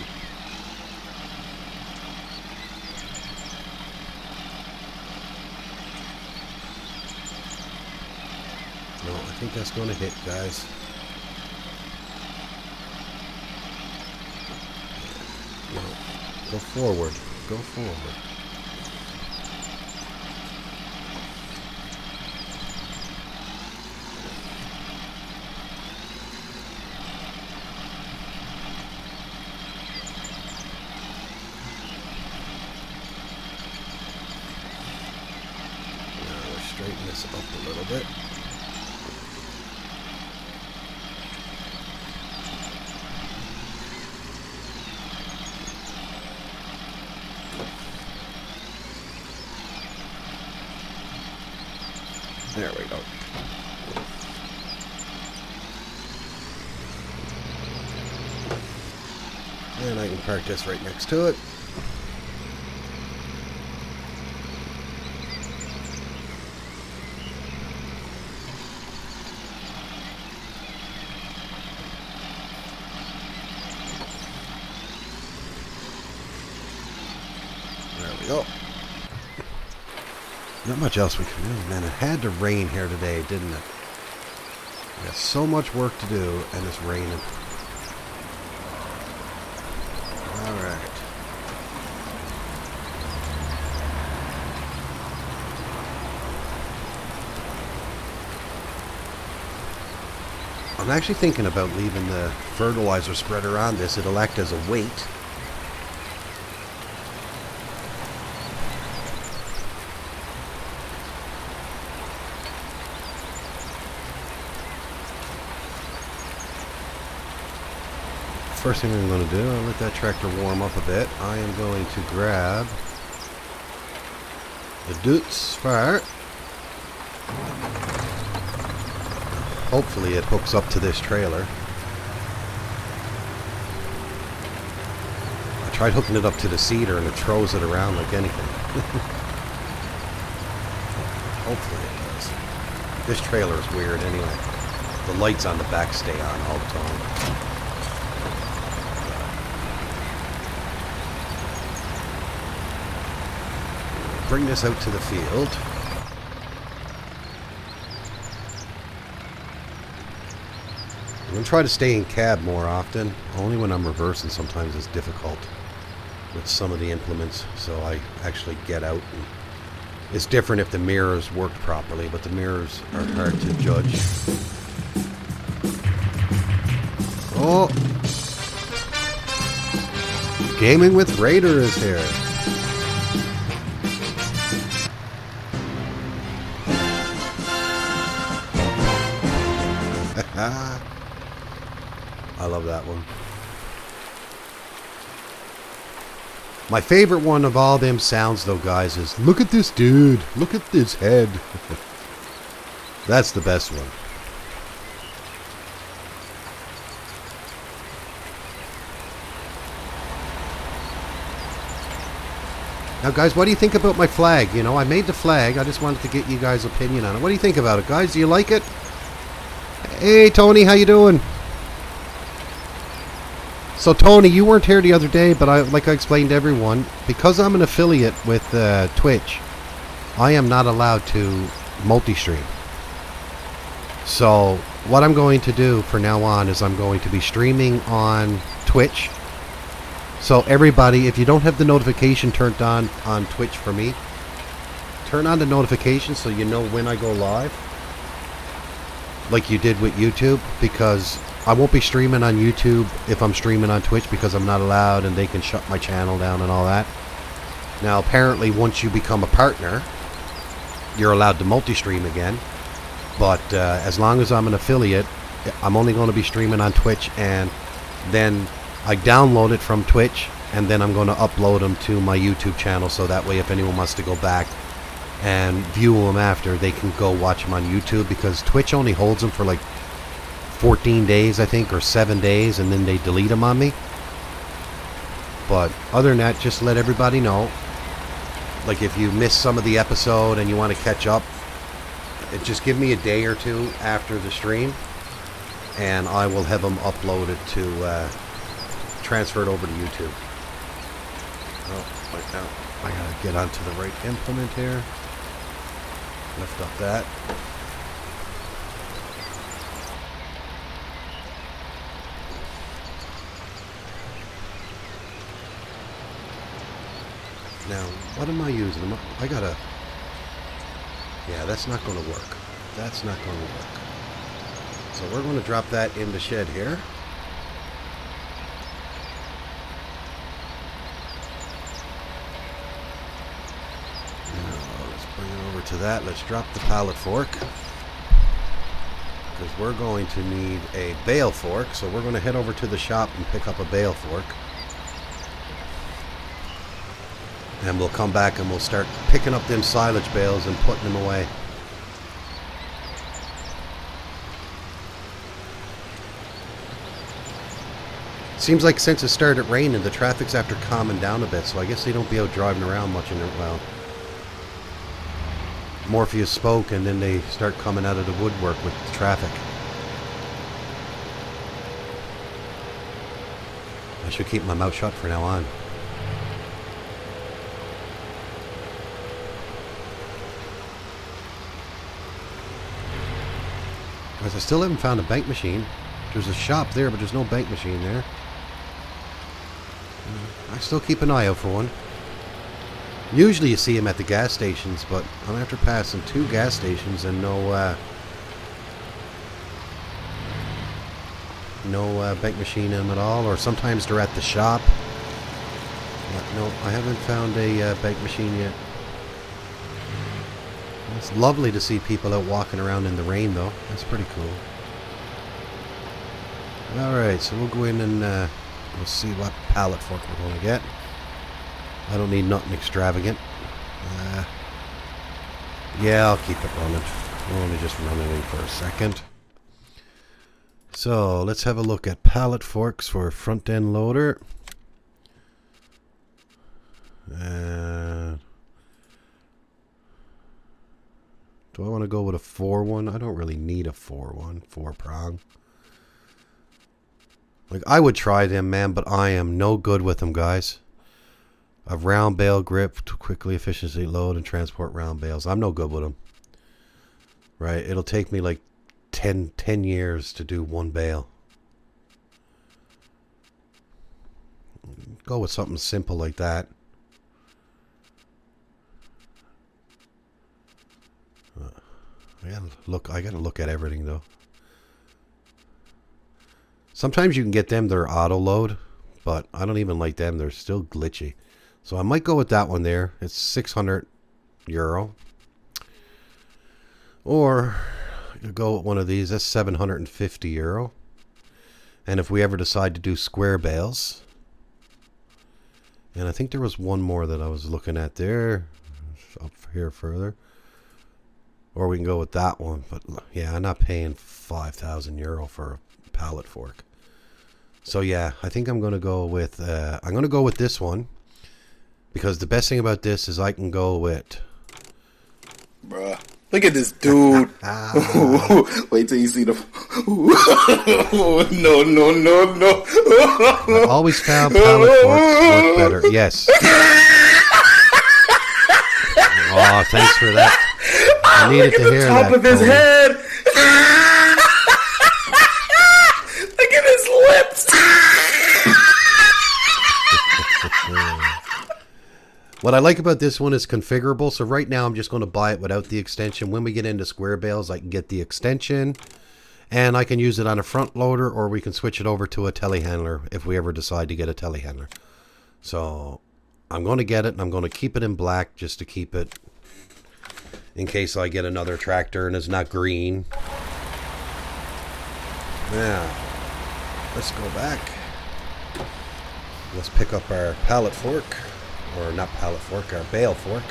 Speaker 1: No, I think that's going to hit, guys. No, go forward. Go forward. Straighten this up a little bit. There we go. And I can park this right next to it. we go. Not much else we can do. Man, it had to rain here today, didn't it? We got so much work to do, and it's raining. Alright. I'm actually thinking about leaving the fertilizer spreader on this. It'll act as a weight. First thing I'm going to do, I'll let that tractor warm up a bit. I am going to grab the Dutz fire. Hopefully it hooks up to this trailer. I tried hooking it up to the cedar and it throws it around like anything. Hopefully it does. This trailer is weird anyway. The lights on the back stay on all the time. Bring this out to the field. I'm going to try to stay in cab more often. Only when I'm reversing sometimes it's difficult with some of the implements. So I actually get out. And it's different if the mirrors work properly, but the mirrors are hard to judge. Oh! Gaming with Raider is here. I love that one. My favorite one of all them sounds though, guys, is look at this dude. Look at this head. That's the best one. Now, guys, what do you think about my flag? You know, I made the flag. I just wanted to get you guys' opinion on it. What do you think about it, guys? Do you like it? Hey, Tony, how you doing? So, Tony, you weren't here the other day, but like I explained to everyone, because I'm an affiliate with Twitch, I am not allowed to multi-stream. So, what I'm going to do from now on is I'm going to be streaming on Twitch. So, everybody, if you don't have the notification turned on Twitch for me, turn on the notifications so you know when I go live. Like you did with YouTube, because I won't be streaming on YouTube if I'm streaming on Twitch because I'm not allowed and they can shut my channel down and all that. Now, apparently, once you become a partner, you're allowed to multi-stream again. But as long as I'm an affiliate, I'm only going to be streaming on Twitch, and then I download it from Twitch, and then I'm going to upload them to my YouTube channel, so that way if anyone wants to go back and view them after, they can go watch them on YouTube, because Twitch only holds them for like 14 days, I think, or 7 days, and then they delete them on me. But other than that, just let everybody know. Like, if you miss some of the episode and you want to catch up, just give me a day or two after the stream, and I will have them uploaded to transfer it over to YouTube. Oh, wait, now I gotta get onto the right implement here. Lift up that. Now, what am I using? I gotta... Yeah, that's not going to work. That's not going to work. So we're going to drop that in the shed here. Now, let's bring it over to that. Let's drop the pallet fork, because we're going to need a bale fork. So we're going to head over to the shop and pick up a bale fork. And we'll come back and we'll start picking up them silage bales and putting them away. Seems like since it started raining, the traffic's after calming down a bit, so I guess they don't be out driving around much in it. Well, Morpheus spoke, and then they start coming out of the woodwork with the traffic. I should keep my mouth shut from now on. Because I still haven't found a bank machine. There's a shop there, but there's no bank machine there. I still keep an eye out for one. Usually you see them at the gas stations, but I'm after passing 2 gas stations and no bank machine in them at all. Or sometimes they're at the shop. But no, I haven't found a bank machine yet. It's lovely to see people out walking around in the rain, though. That's pretty cool. Alright, so we'll go in and we'll see what pallet fork we're going to get. I don't need nothing extravagant. Yeah, I'll keep it running. We'll only just run it in for a second. So, let's have a look at pallet forks for a front end loader. Do I want to go with a 4-1? I don't really need a 4-1, 4-prong. Like, I would try them, man, but I am no good with them, guys. A round bale grip to quickly, efficiently load and transport round bales. I'm no good with them. Right? It'll take me like 10 years to do 1 bale. Go with something simple like that. I gotta look at everything though. Sometimes you can get them, they're auto load, but I don't even like them. They're still glitchy. So I might go with that one there. It's €600. Or I could go with one of these. That's €750. And if we ever decide to do square bales, and I think there was one more that I was looking at there, up here further. Or we can go with that one. But yeah, I'm not paying €5,000 for a pallet fork. So yeah, I think I'm going to go with this one. Because the best thing about this is I can go with...
Speaker 2: Bruh. Look at this dude. Wait till you see the... No.
Speaker 1: I always found pallet forks work better. Yes. Oh, thanks for that. I needed to hear that.
Speaker 2: Look at the top of his head. Look at his lips.
Speaker 1: What I like about this one is configurable. So right now I'm just going to buy it without the extension. When we get into square bales, I can get the extension. And I can use it on a front loader, or we can switch it over to a telehandler if we ever decide to get a telehandler. So I'm going to get it, and I'm going to keep it in black just to keep it in case I get another tractor and it's not green. Now, let's go back. Let's pick up our pallet fork. Or not pallet fork, our bale fork.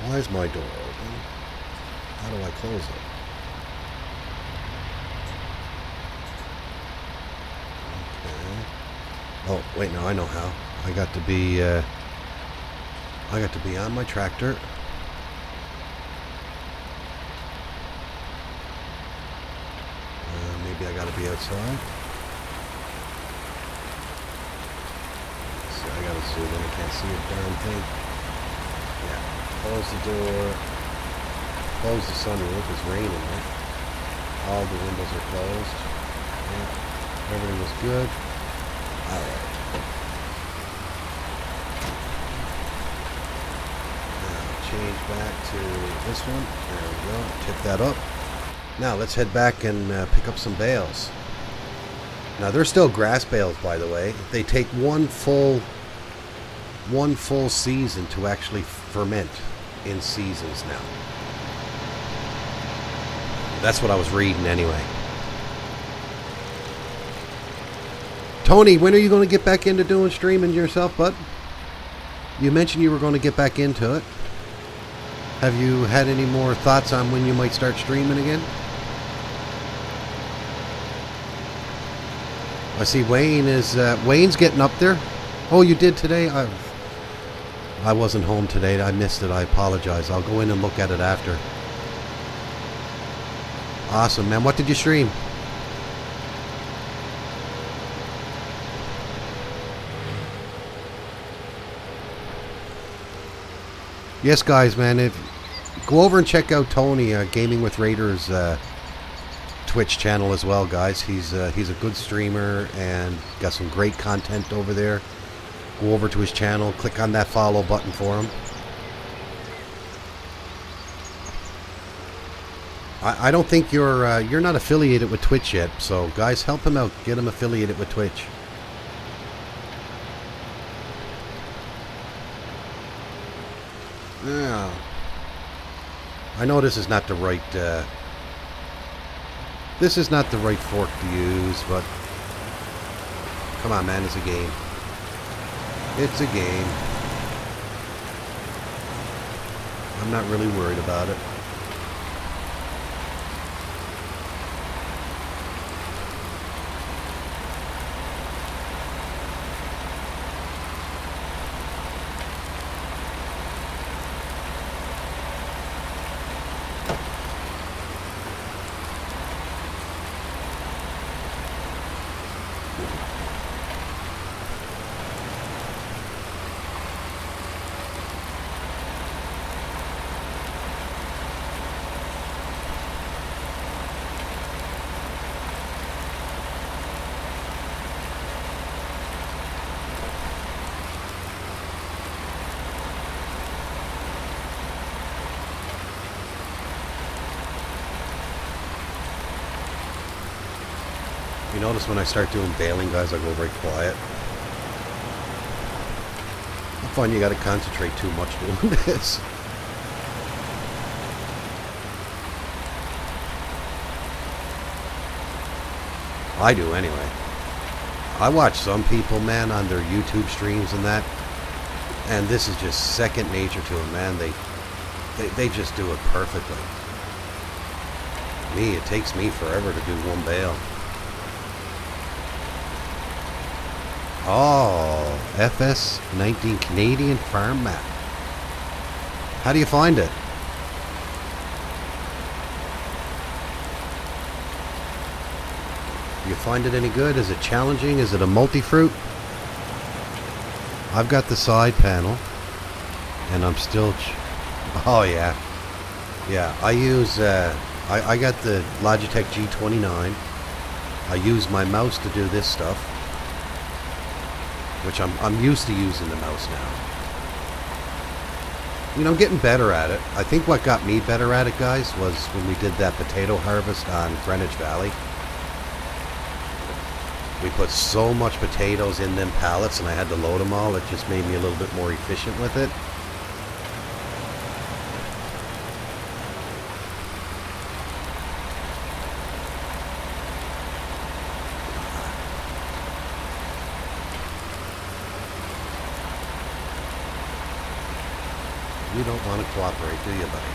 Speaker 1: Why is my door open? How do I close it? Okay. Oh, wait, no, I know how. I got to be on my tractor. Maybe I got to be outside. So I got to zoom in. I can't see a darn thing. Yeah. Close the door. Close the sunroof. It's raining, right? All the windows are closed. Yeah. Everything was good. All right. Change back to this one. There we go. Tip that up. Now let's head back and pick up some bales. Now they're still grass bales, by the way. They take one full season to actually ferment in seasons now. That's what I was reading anyway. Tony, when are you going to get back into doing streaming yourself, bud? You mentioned you were going to get back into it. Have you had any more thoughts on when you might start streaming again? I see Wayne's getting up there. Oh, you did today? I wasn't home today. I missed it. I apologize. I'll go in and look at it after. Awesome, man. What did you stream? Yes, guys, man. If go over and check out Tony Gaming with Raiders Twitch channel as well, guys. He's a good streamer and got some great content over there. Go over to his channel, click on that follow button for him. I don't think you're not affiliated with Twitch yet, so guys, help him out. Get him affiliated with Twitch. Yeah. I know this is not the right fork to use, but come on, man, it's a game. It's a game. I'm not really worried about it. You notice when I start doing baling, guys, I go very quiet. I find you got to concentrate too much doing this. I do anyway. I watch some people, man, on their YouTube streams and that, and this is just second nature to them, man. They just do it perfectly. Me, it takes me forever to do one bale. Oh, FS19 Canadian Farm Map. How do you find it? Do you find it any good? Is it challenging? Is it a multi-fruit? I've got the side panel, and I'm still... Oh, yeah. Yeah, I use... I got the Logitech G29. I use my mouse to do this stuff, which I'm used to using the mouse now. You know, I'm getting better at it. I think what got me better at it, guys, was when we did that potato harvest on Greenwich Valley. We put so much potatoes in them pallets and I had to load them all. It just made me a little bit more efficient with it. You don't want to cooperate, do you, buddy?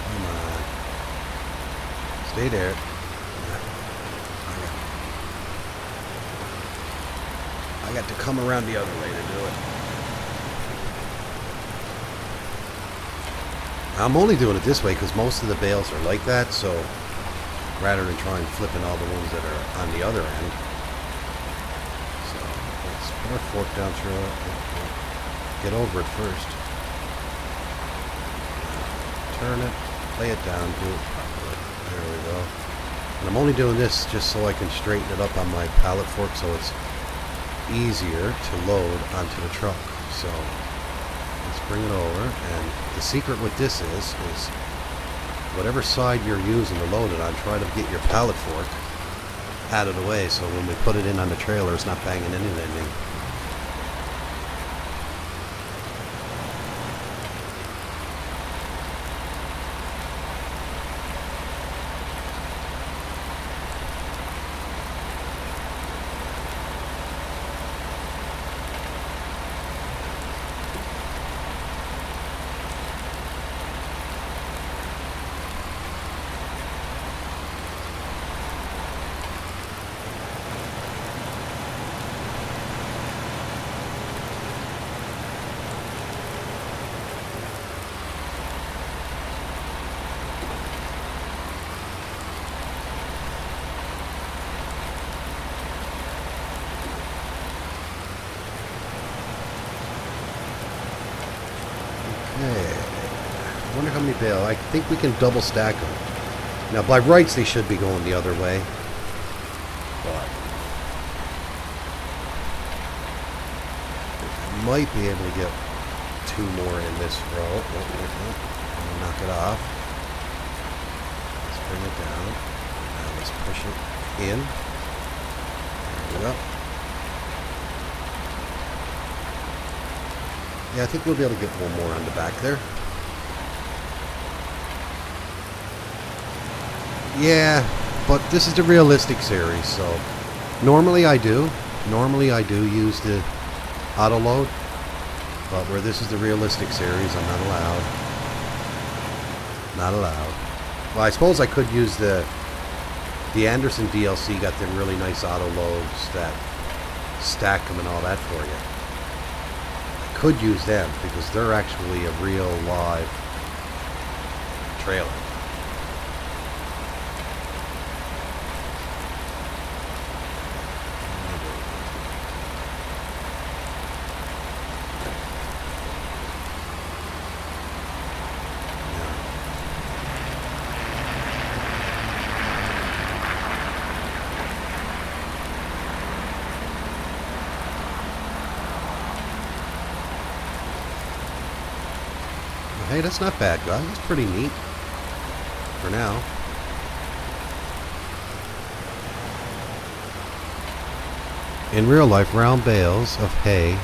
Speaker 1: Come on. Stay there. I got to come around the other way to do it. I'm only doing it this way because most of the bales are like that, so rather than trying flipping all the ones that are on the other end. So let's put our fork down through it. Get over it first. Turn it, lay it down, do it properly. There we go. And I'm only doing this just so I can straighten it up on my pallet fork so it's easier to load onto the truck. So let's bring it over, and the secret with this is whatever side you're using to load it on, try to get your pallet fork out of the way so when we put it in on the trailer it's not banging into anything. wonder how many bales. I think we can double stack them. Now, by rights, they should be going the other way. But I might be able to get 2 more in this row. I'm gonna knock it off. Let's bring it down. Now let's push it in. There we go. Yeah, I think we'll be able to get 1 more on the back there. Yeah, but this is the realistic series, so normally I do use the auto load, but where this is the realistic series, I'm not allowed. Not allowed. Well, I suppose I could use the Anderson DLC. Got them really nice auto loads that stack them and all that for you. I could use them because they're actually a real live trailer. Hey, that's not bad, guys. That's pretty neat. For now. In real life, round bales of hay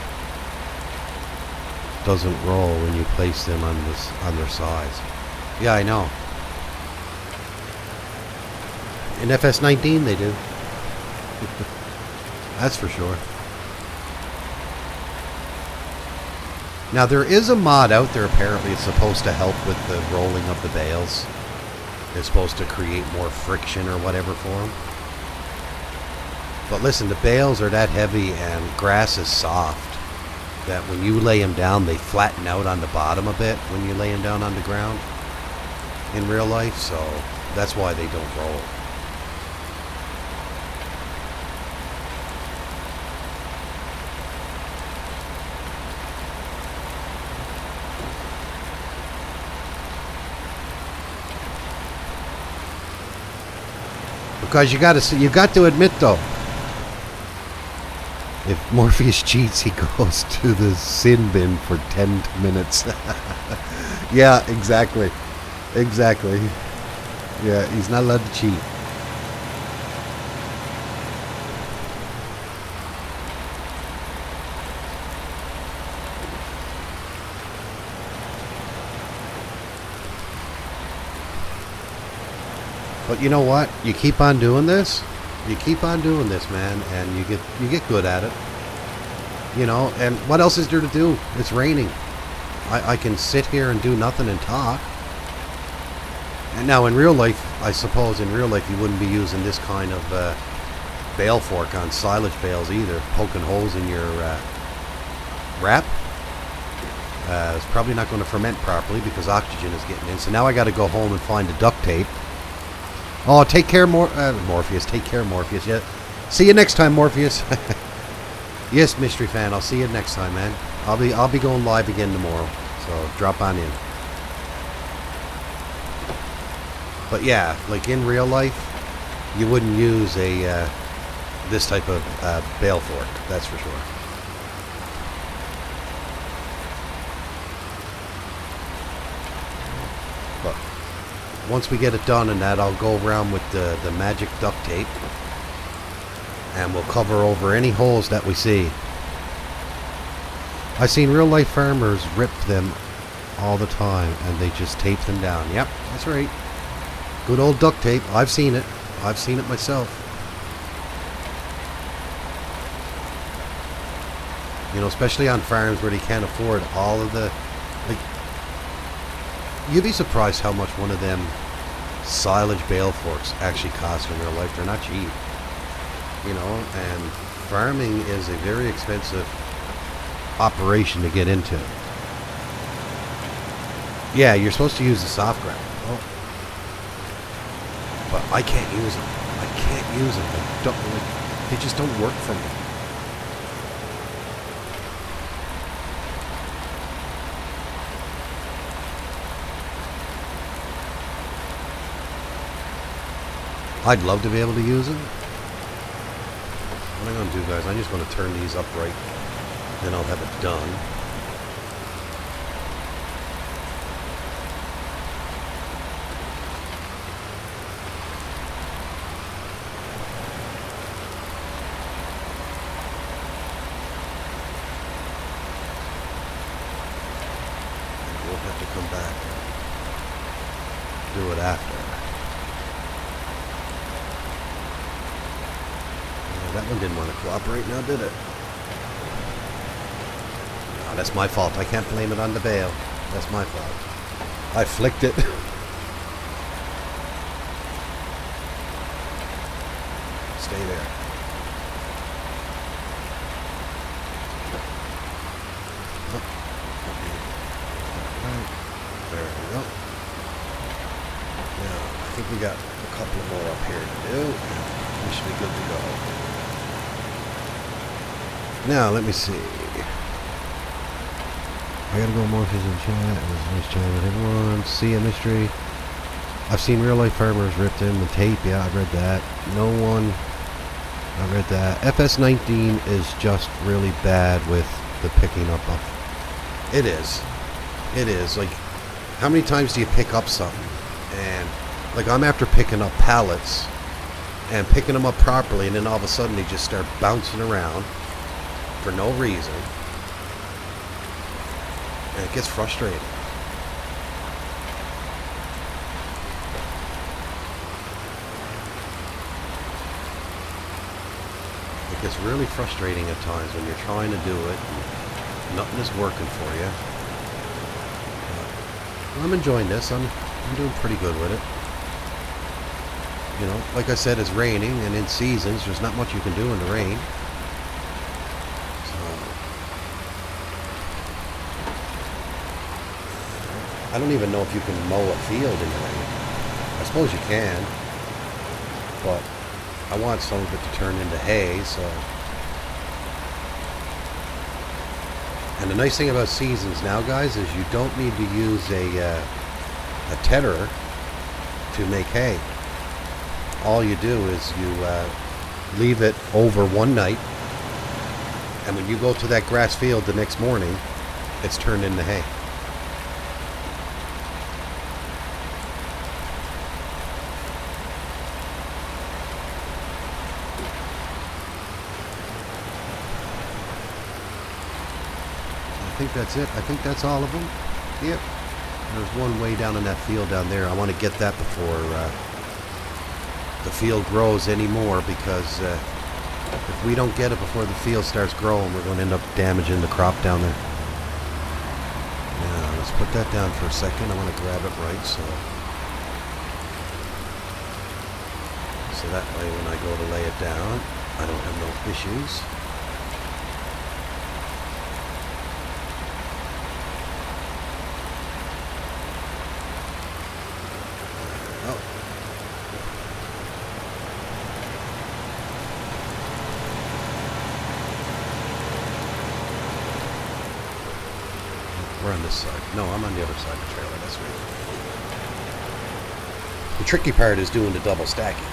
Speaker 1: doesn't roll when you place them on their sides. Yeah, I know. In FS19, they do. That's for sure. Now, there is a mod out there, apparently. It's supposed to help with the rolling of the bales. It's supposed to create more friction or whatever for them. But listen, the bales are that heavy and grass is soft that when you lay them down, they flatten out on the bottom a bit when you lay them down on the ground in real life. So that's why they don't roll. Because you got to admit though, if Morpheus cheats, he goes to the sin bin for 10 minutes. Yeah, exactly. Exactly. Yeah, he's not allowed to cheat. But you know what? You keep on doing this. You keep on doing this, man, and you get good at it. You know, and what else is there to do? It's raining. I can sit here and do nothing and talk. And now in real life, I suppose in real life you wouldn't be using this kind of bale fork on silage bales either, poking holes in your wrap. It's probably not going to ferment properly because oxygen is getting in. So now I got to go home and find the duct tape. Oh, take care, Morpheus. Take care, Morpheus. Yeah. See you next time, Morpheus. Yes, mystery fan. I'll see you next time, man. I'll be going live again tomorrow. So drop on in. But yeah, like in real life, you wouldn't use a this type of bale fork. That's for sure. But once we get it done and that, I'll go around with the magic duct tape and we'll cover over any holes that we see. I've seen real life farmers rip them all the time and they just tape them down. Yep, that's right. Good old duct tape. I've seen it. I've seen it myself. You know, especially on farms where they can't afford all of the... Like, you'd be surprised how much one of them silage bale forks actually costs in real life. They're not cheap. You know, and farming is a very expensive operation to get into. Yeah, you're supposed to use the soft ground. Oh. But I can't use them. I can't use them. I don't, like, they just don't work for me. I'd love to be able to use them. What I'm going to do, guys, I'm just going to turn these upright. Then I'll have it done. We'll have to come back and do it after. That one didn't want to cooperate now, did it? No, that's my fault. I can't blame it on the bale. That's my fault. I flicked it. Stay there. Oh. Right. There we go. Now, I think we got a couple more up here to do. We should be good to go. Now, let me see. I gotta go Morpheus in chat. It was a nice chat with everyone. See a mystery. I've seen real life farmers ripped in the tape. Yeah, I've read that. No one. I read that. FS19 is just really bad with the picking up of. It is. It is. Like, how many times do you pick up something? And, like, I'm after picking up pallets and picking them up properly, and then all of a sudden they just start bouncing around for no reason, and it gets frustrating. It gets really frustrating at times when you're trying to do it and nothing is working for you. Well, I'm enjoying this. I'm doing pretty good with it. You know, like I said, it's raining, and in seasons there's not much you can do in the rain. I don't even know if you can mow a field in the rain. I suppose you can, but I want some of it to turn into hay, so. And the nice thing about seasons now, guys, is you don't need to use a tedderer to make hay. All you do is you leave it over one night, and when you go to that grass field the next morning, it's turned into hay. I think that's it. I think that's all of them. Yep. There's one way down in that field down there. I want to get that before the field grows anymore, because if we don't get it before the field starts growing, we're going to end up damaging the crop down there. Now, let's put that down for a second. I want to grab it right so that way when I go to lay it down, I don't have no issues. We're on this side. No, I'm on the other side of the trailer. That's right. The tricky part is doing the double stacking.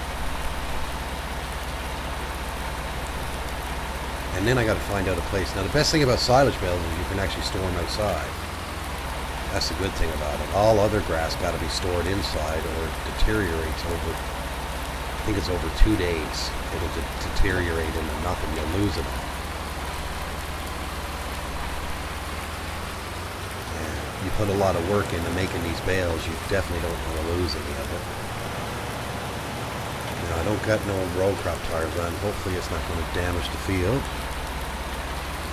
Speaker 1: And then I got to find out a place. Now, the best thing about silage bales is you can actually store them outside. That's the good thing about it. All other grass got to be stored inside, or it deteriorates over, I think it's over 2 days. It'll deteriorate into nothing. You'll lose it. You put a lot of work into making these bales, you definitely don't want to lose any of it. Now, I don't got no row crop tires on. Hopefully it's not going to damage the field.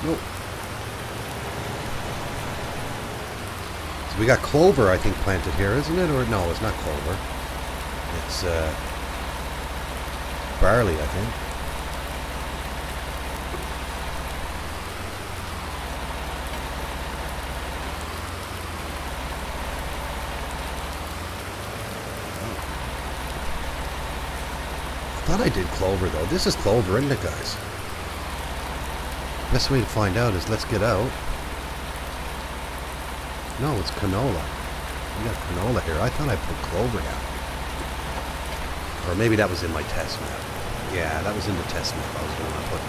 Speaker 1: Nope. So we got clover, I think, planted here, isn't it? Or no, it's not clover. It's barley, I think. I thought I did clover, though. This is clover, isn't it, guys? Best way to find out is let's get out. No, it's canola. We got canola here. I thought I put clover down. Or maybe that was in my test map. Yeah, that was in the test map. I was going to put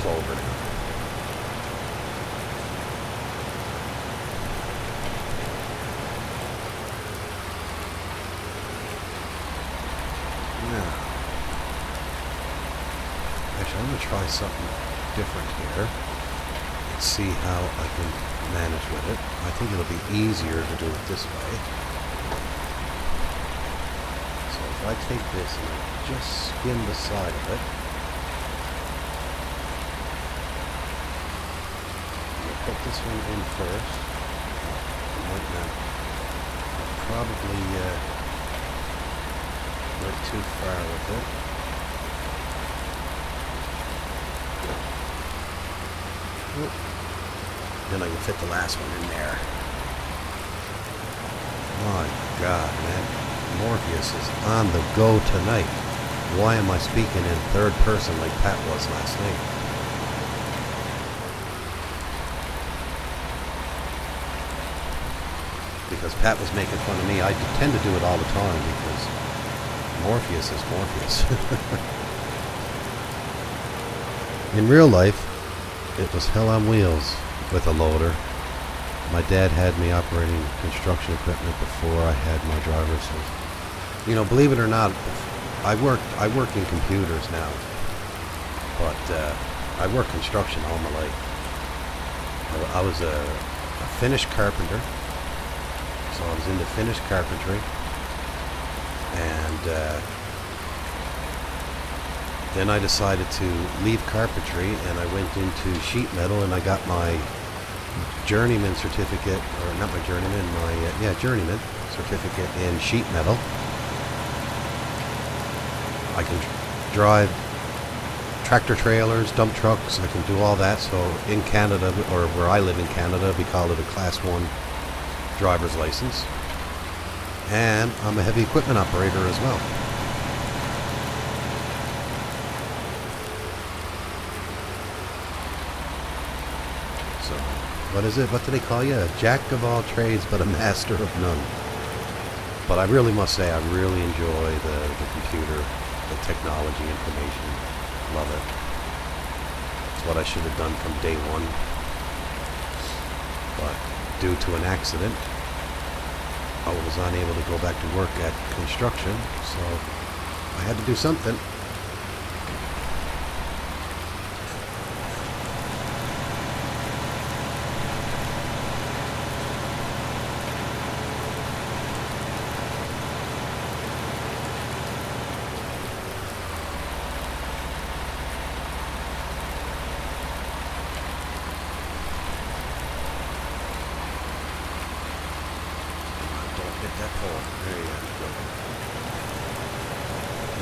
Speaker 1: clover down. Now, actually, I'm going to try something different here. Let's see how I can manage with it. I think it'll be easier to do it this way. So if I take this and I just skim the side of it, I'll put this one in first. I might not. I'll probably went too far with it. Oop. Then I can fit the last one in there. My God, man. Morpheus is on the go tonight. Why am I speaking in third person like Pat was last night? Because Pat was making fun of me. I tend to do it all the time because Morpheus is Morpheus. In real life, it was hell on wheels with a loader. My dad had me operating construction equipment before I had my driver's license. You know, believe it or not, I work in computers now, but I worked construction all my life. I was a finished carpenter, so I was into finished carpentry, and then I decided to leave carpentry, and I went into sheet metal, and I got my journeyman certificate, or not my journeyman, my journeyman certificate in sheet metal. I can drive tractor trailers, dump trucks, I can do all that. So in Canada, or where I live in Canada, we call it a Class 1 driver's license. And I'm a heavy equipment operator as well. So, what is it? What do they call you? A jack of all trades, but a master of none. But I really must say, I really enjoy the computer, the technology, information. Love it. It's what I should have done from day one. But due to an accident, I was unable to go back to work at construction, so I had to do something. That pole. There you go.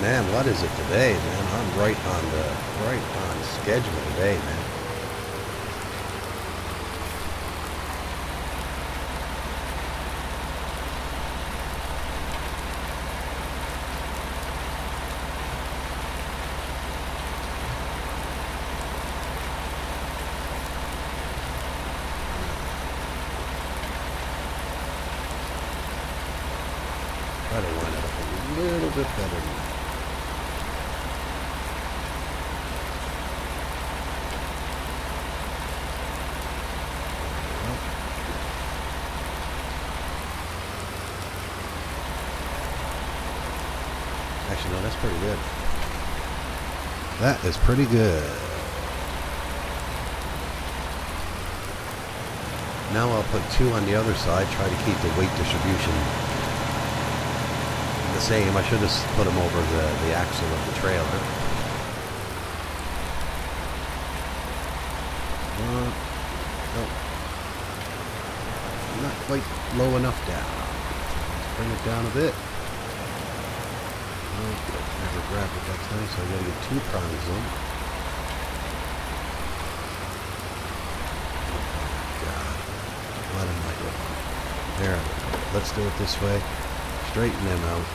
Speaker 1: Man, what is it today, man? I'm right on schedule today, man. Try to line it up a little bit better than that. Actually, no, that's pretty good. That is pretty good. Now I'll put 2 on the other side, try to keep the weight distribution the same. I should have put them over the axle of the trailer. Nope. Not quite low enough down. Let's bring it down a bit. Okay, never grabbed it that time, so I gotta get 2 prongs in. Oh God, what am I doing? There, let's do it this way. Straighten them out.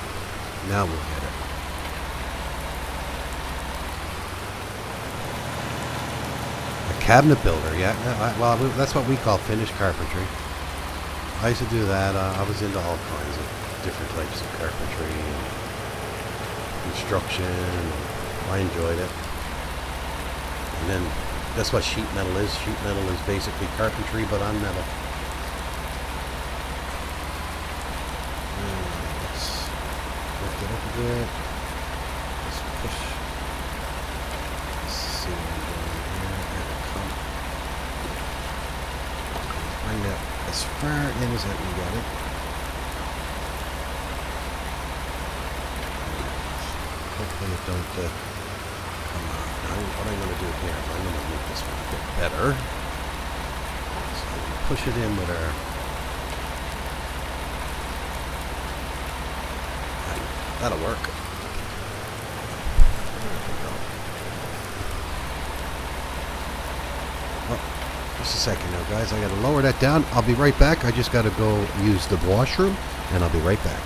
Speaker 1: Now we'll get it. A cabinet builder, yeah. Well, that's what we call finished carpentry. I used to do that. I was into all kinds of different types of carpentry. And construction. I enjoyed it. And then that's what sheet metal is. Sheet metal is basically carpentry, but on metal. Let's lift it up a bit. Let's push. Let's see what I'm doing here. Gotta come. Bring that as far in as I can get it. Hopefully it don't come out. Now what I'm going to do here is I'm going to make this one a bit better. So I'm going to push it in with our... That'll work. There we go. Well, just a second now, guys. I got to lower that down. I'll be right back. I just got to go use the washroom, and I'll be right back.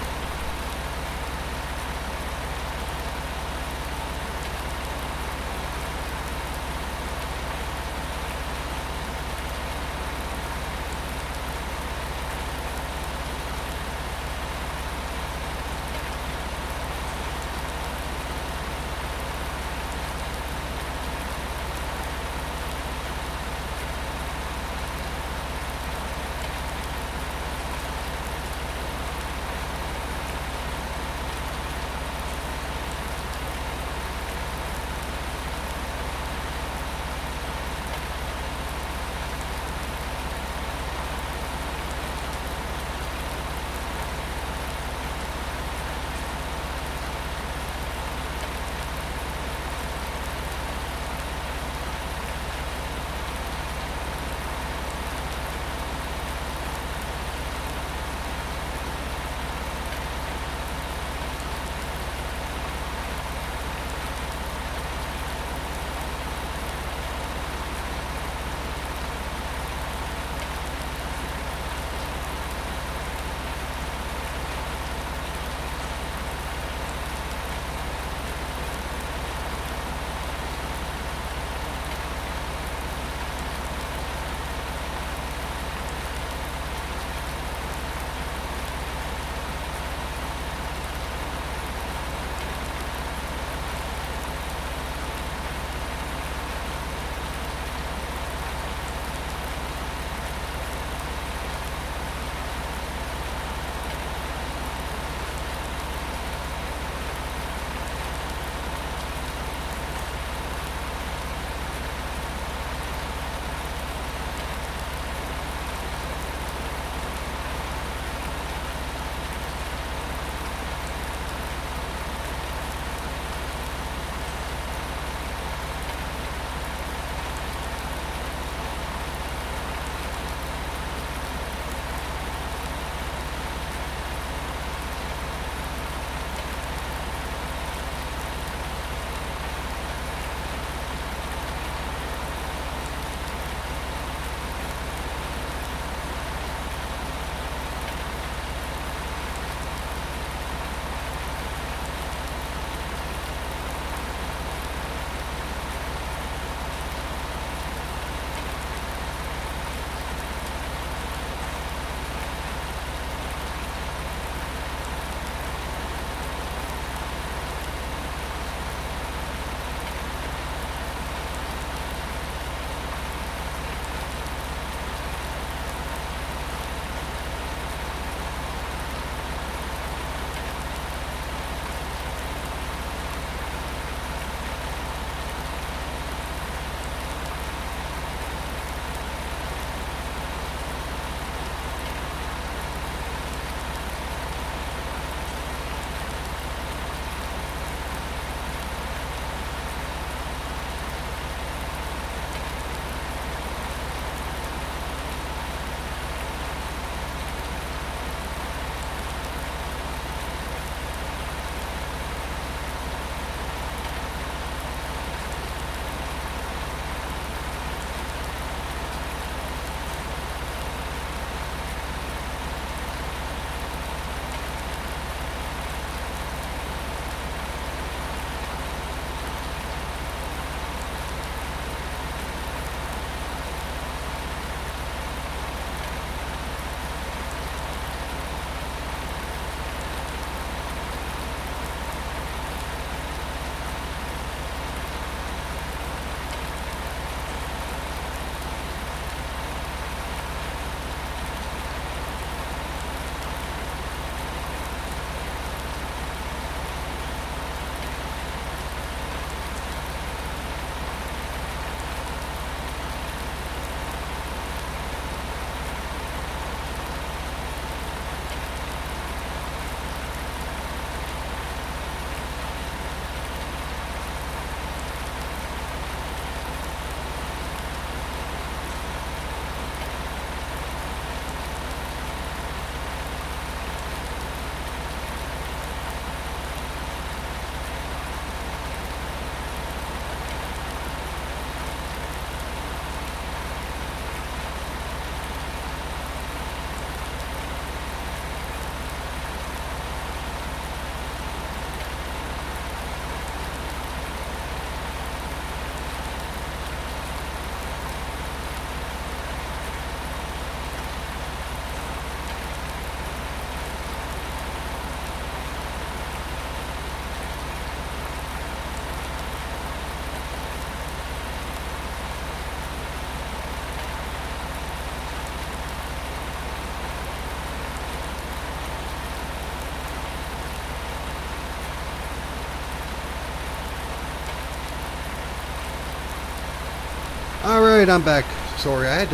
Speaker 1: All right, I'm back. Sorry, I had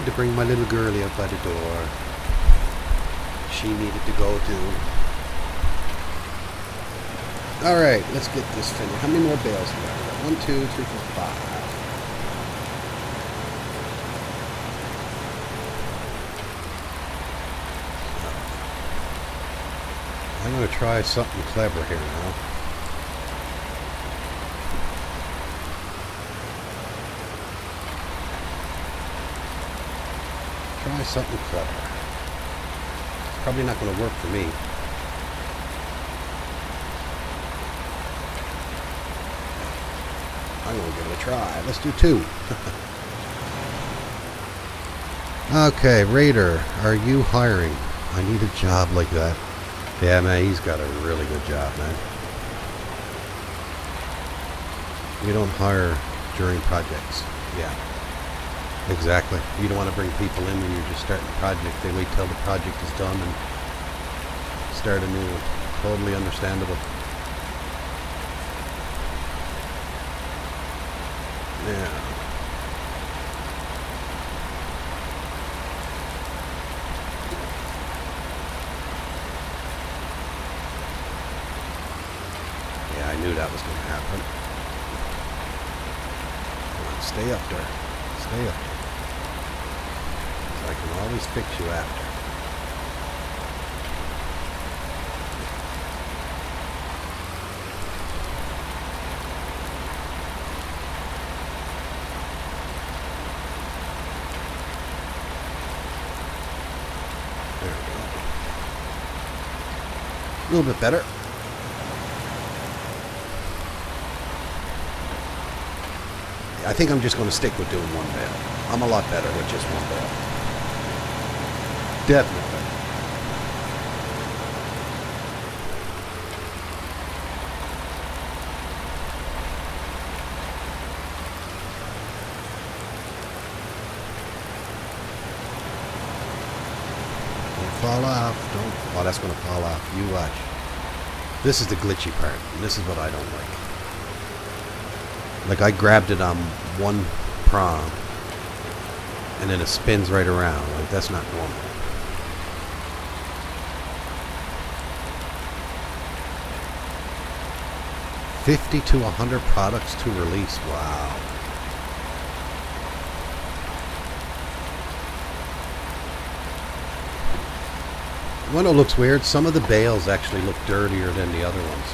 Speaker 1: to bring my little girlie out by the door. She needed to go too. All right, let's get this finished. How many more bales do we have? 1, 2, 3, 4, 5. I'm going to try something clever here now. Try something clever. It's probably not going to work for me. I'm going to give it a try. Let's do 2. Okay, Raider, are you hiring? I need a job like that. Yeah, man, he's got a really good job, man. You don't hire during projects. Yeah, exactly. You don't want to bring people in when you're just starting a project. They wait till the project is done and start a new one. Totally understandable. Yeah. Yeah, I knew that was going to happen. Come on, stay up there. Stay up there. So I can always fix you after. There we go. A little bit better. I think I'm just going to stick with doing 1 bale. I'm a lot better with just 1 bale. Definitely. Don't fall off. Don't. Oh, that's going to fall off. You watch. This is the glitchy part. And this is what I don't like. Like I grabbed it on 1 prong and then it spins right around. Like that's not normal. $50 to $100 products to release. Wow. One that looks weird, some of the bales actually look dirtier than the other ones.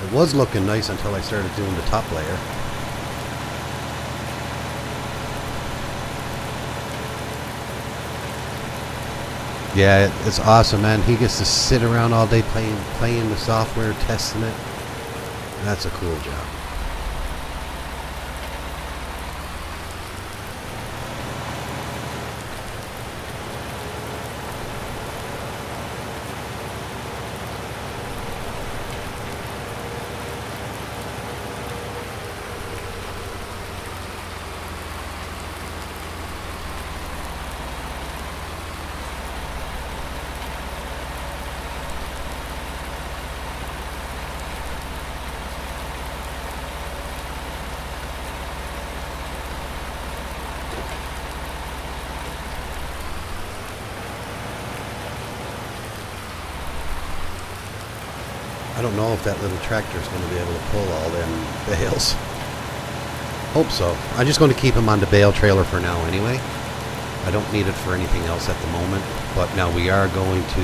Speaker 1: It was looking nice until I started doing the top layer. Yeah, it's awesome, man. He gets to sit around all day playing the software, testing it. That's a cool job. I don't know if that little tractor is going to be able to pull all them bales. Hope so. I'm just going to keep him on the bale trailer for now anyway. I don't need it for anything else at the moment. But now we are going to,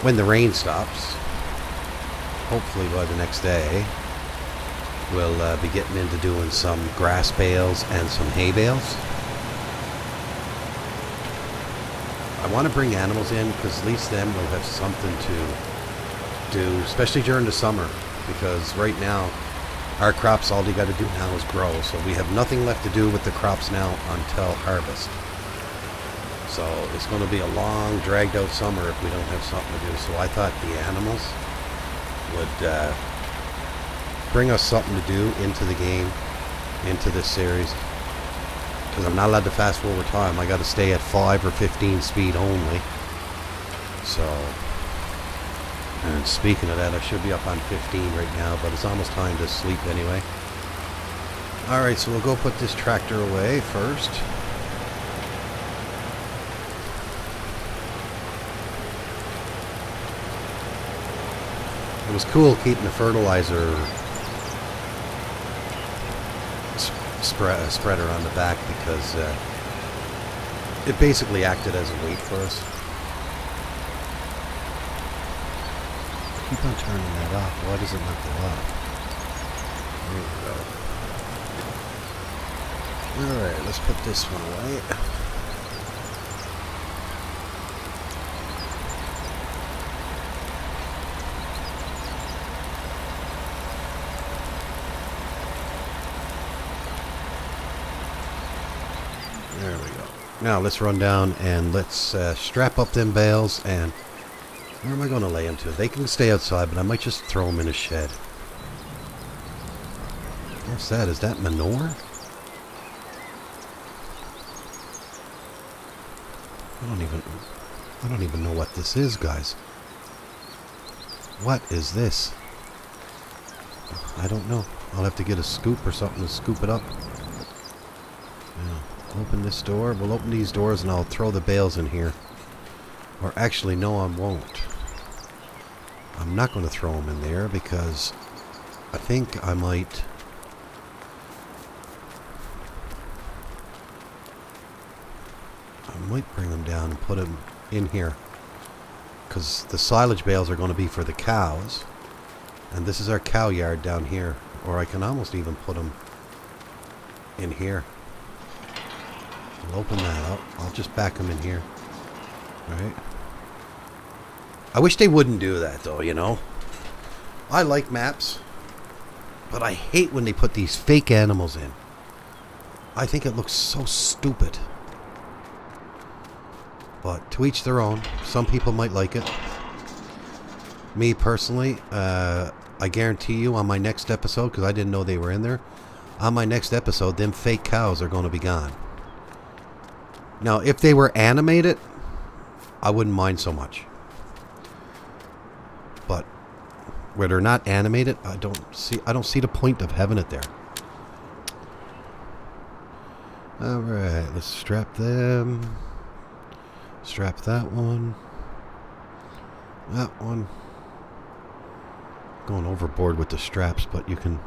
Speaker 1: when the rain stops, hopefully by the next day, we'll be getting into doing some grass bales and some hay bales. I want to bring animals in because at least then we'll have something to do, especially during the summer, because right now our crops, all you got to do now is grow, so we have nothing left to do with the crops now until harvest. So it's going to be a long, dragged out summer if we don't have something to do. So I thought the animals would bring us something to do into the game, into this series. Because I'm not allowed to fast forward time. I got to stay at 5 or 15 speed only. So, and speaking of that, I should be up on 15 right now, but it's almost time to sleep anyway. Alright, so we'll go put this tractor away first. It was cool keeping the fertilizer spreader on the back because it basically acted as a weight for us. Keep on turning that off. Why does it not go off? There we go. Alright, let's put this one away. There we go. Now let's run down and let's strap up them bales. And where am I going to lay them to? They can stay outside, but I might just throw them in a shed. What's that? Is that manure? I don't even know what this is, guys. What is this? I don't know. I'll have to get a scoop or something to scoop it up. Yeah. Open this door. We'll open these doors and I'll throw the bales in here. Or actually, no, I won't. I'm not going to throw them in there because I think I might... bring them down and put them in here. Because the silage bales are going to be for the cows. And this is our cow yard down here. Or I can almost even put them in here. I'll open that up. I'll just back them in here. Alright. I wish they wouldn't do that though, you know. I like maps. But I hate when they put these fake animals in. I think it looks so stupid. But to each their own. Some people might like it. Me personally, I guarantee you on my next episode, because I didn't know they were in there, on my next episode, them fake cows are going to be gone. Now, if they were animated, I wouldn't mind so much. But where they're not animated, I don't see the point of having it there. All right, let's strap them. Strap that one. That one. Going overboard with the straps, but you can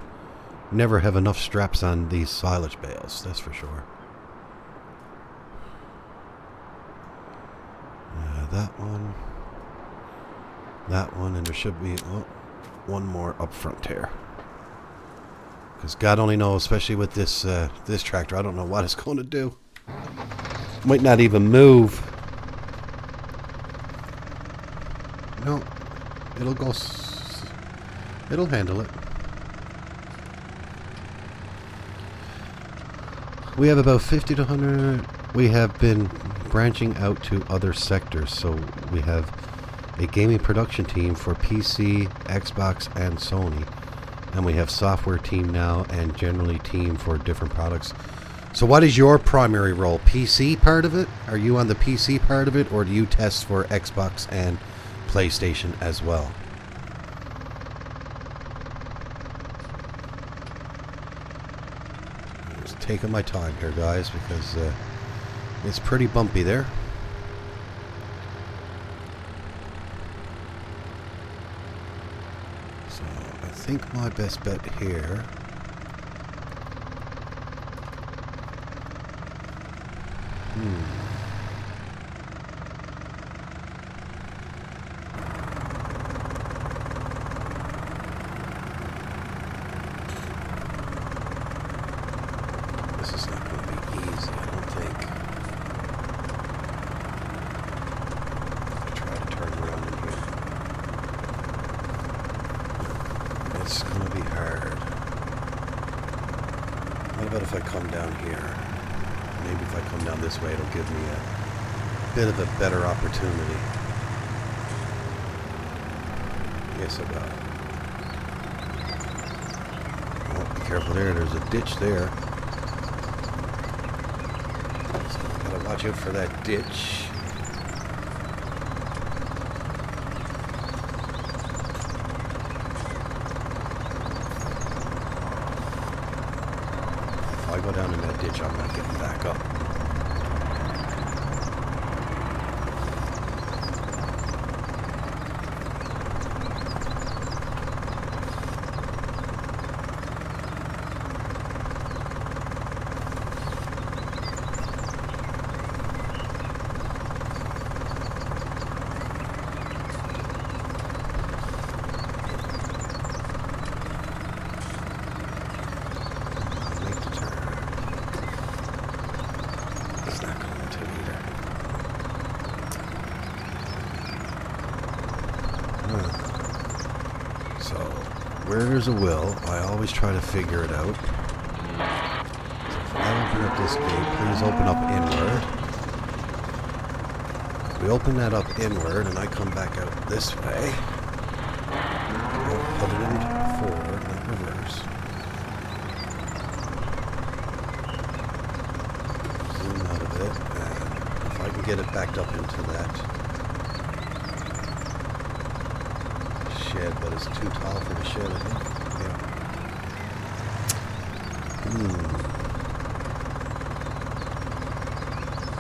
Speaker 1: never have enough straps on these silage bales, that's for sure. That one. That one, and there should be one more up front here. Because God only knows, especially with this this tractor, I don't know what it's going to do. Might not even move. No, it'll go. It'll handle it. We have about 50 to 100. We have been branching out to other sectors, so we have a gaming production team for PC, Xbox, and Sony, and we have software team now and generally team for different products. So what is your primary role? PC part of it? Are you on the PC part of it, or do you test for Xbox and PlayStation as well? I'm just taking my time here, guys, because it's pretty bumpy there. So I think my best bet here this is not going to be easy, I don't think. Try to turn around in here. It's going to be hard. What about if I come down here? Maybe if I come down this way, it'll give me a bit of a better opportunity. Yes, I got it. Oh, be careful there. There's a ditch there. Watch out for that ditch. If I go down in that ditch, I'm not getting back up. So, where there's a will, I always try to figure it out. So if I open up this gate, please open up inward. If we open that up inward and I come back out this way, we'll put it in forward, not reverse. Zoom out of it, and if I can get it backed up into that shed, but it's too tall for the shed, I think. Yeah.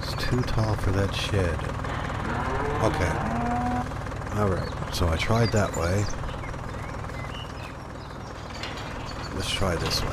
Speaker 1: It's too tall for that shed. Okay. Alright, so I tried that way. Let's try this way.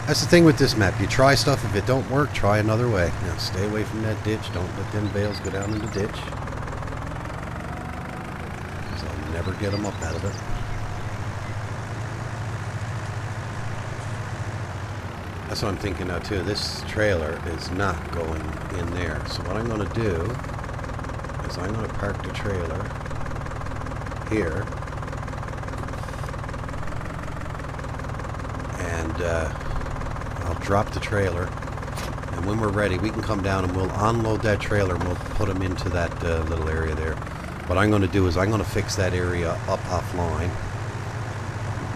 Speaker 1: That's the thing with this map. You try stuff. If it don't work, try another way. Now stay away from that ditch. Don't let them bales go down in the ditch. Because I'll never get them up out of it. That's what I'm thinking now too. This trailer is not going in there. So what I'm going to do is I'm going to park the trailer here. And I'll drop the trailer, and when we're ready we can come down and we'll unload that trailer and we'll put them into that little area there. What I'm going to do is I'm going to fix that area up offline,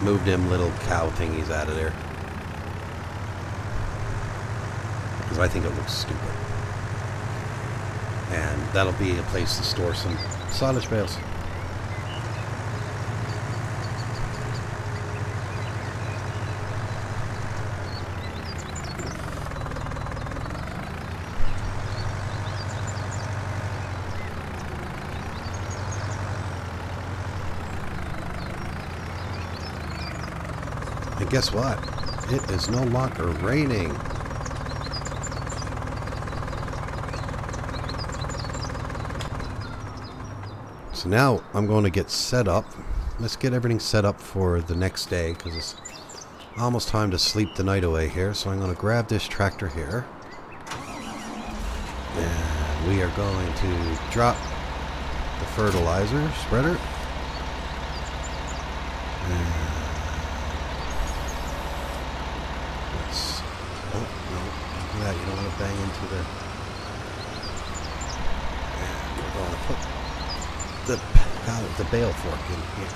Speaker 1: move them little cow thingies out of there, because I think it looks stupid, and that'll be a place to store some silage bales. And guess what? It is no longer raining. So now I'm going to get set up. Let's get everything set up for the next day, because it's almost time to sleep the night away here. So I'm going to grab this tractor here. And we are going to drop the fertilizer spreader. That you don't want to bang into the, and we're going to put the bale fork in here.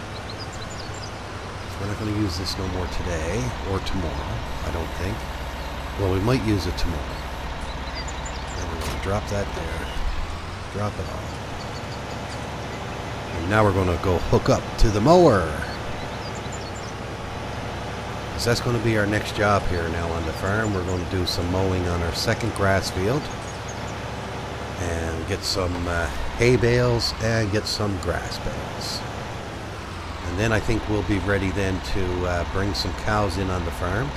Speaker 1: So we're not going to use this no more today or tomorrow, I don't think. Well, we might use it tomorrow. And we're going to drop that there, drop it off, and now we're going to go hook up to the mower. So that's going to be our next job here now on the farm. We're going to do some mowing on our second grass field and get some hay bales and get some grass bales. And then I think we'll be ready then to bring some cows in on the farm.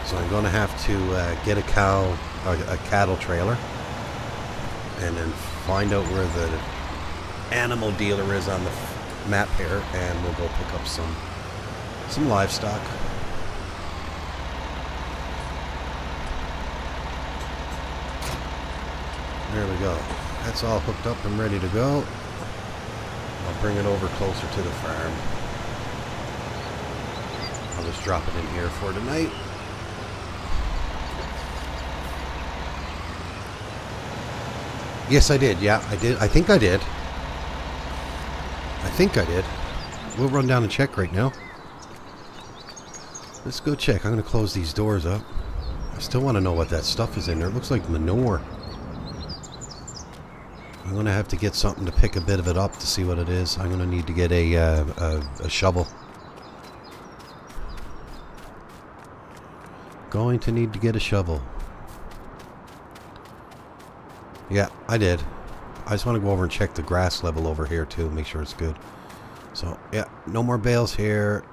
Speaker 1: So I'm going to have to get a cattle trailer and then find out where the animal dealer is on map here, and we'll go pick up some livestock. There we go. That's all hooked up and ready to go. I'll bring it over closer to the farm. I'll just drop it in here for tonight. Yes, I did. Yeah, I did. I think I did. We'll run down and check right now. Let's go check. I'm going to close these doors up. I still want to know what that stuff is in there. It looks like manure. I'm going to have to get something to pick a bit of it up to see what it is. I'm going to need to get a shovel. Going to need to get a shovel. Yeah, I did. I just want to go over and check the grass level over here too, make sure it's good. So, yeah, no more bales here.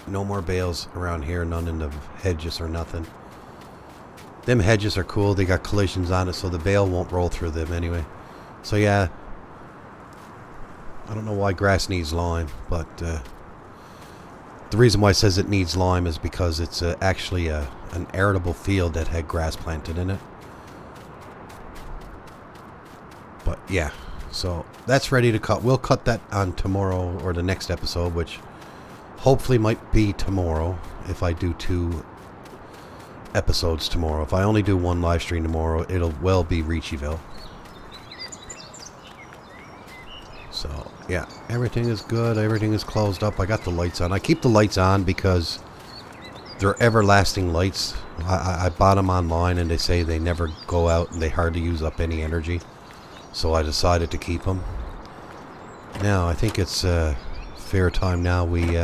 Speaker 1: No more bales around here, none in the hedges or nothing. Them hedges are cool, they got collisions on it, so the bale won't roll through them anyway. So yeah, I don't know why grass needs lime, but the reason why it says it needs lime is because it's actually an arable field that had grass planted in it. But yeah, so that's ready to cut. We'll cut that on tomorrow or the next episode, which hopefully might be tomorrow if I do 2 episodes tomorrow. If I only do 1 live stream tomorrow, it'll well be Reachiville. So yeah, everything is good. Everything is closed up. I got the lights on. I keep the lights on because they're everlasting lights. I bought them online and they say they never go out and they hardly use up any energy. So I decided to keep them. Now I think it's fair time now we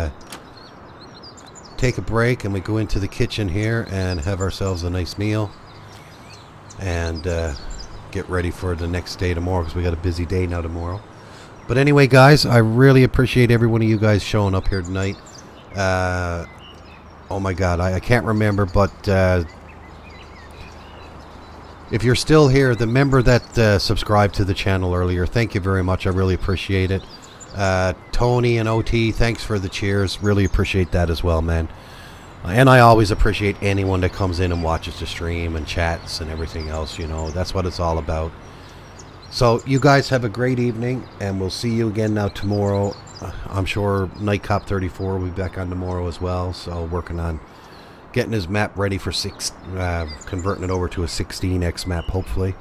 Speaker 1: take a break and we go into the kitchen here and have ourselves a nice meal and get ready for the next day tomorrow, because we got a busy day now tomorrow. But anyway, guys, I really appreciate every one of you guys showing up here tonight. Oh my god, I can't remember, but if you're still here, the member that subscribed to the channel earlier, thank you very much. I really appreciate it. Tony and OT, thanks for the cheers. Really appreciate that as well, man. And I always appreciate anyone that comes in and watches the stream and chats and everything else, you know. That's what it's all about. So you guys have a great evening, and we'll see you again now tomorrow. I'm sure Night Cop 34 will be back on tomorrow as well, so working on getting his map ready for converting it over to a 16x map, hopefully.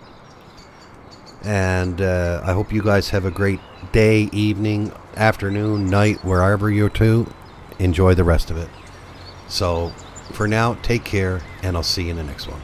Speaker 1: And I hope you guys have a great day, evening, afternoon, night, wherever you're to. Enjoy the rest of it. So for now, take care, and I'll see you in the next one.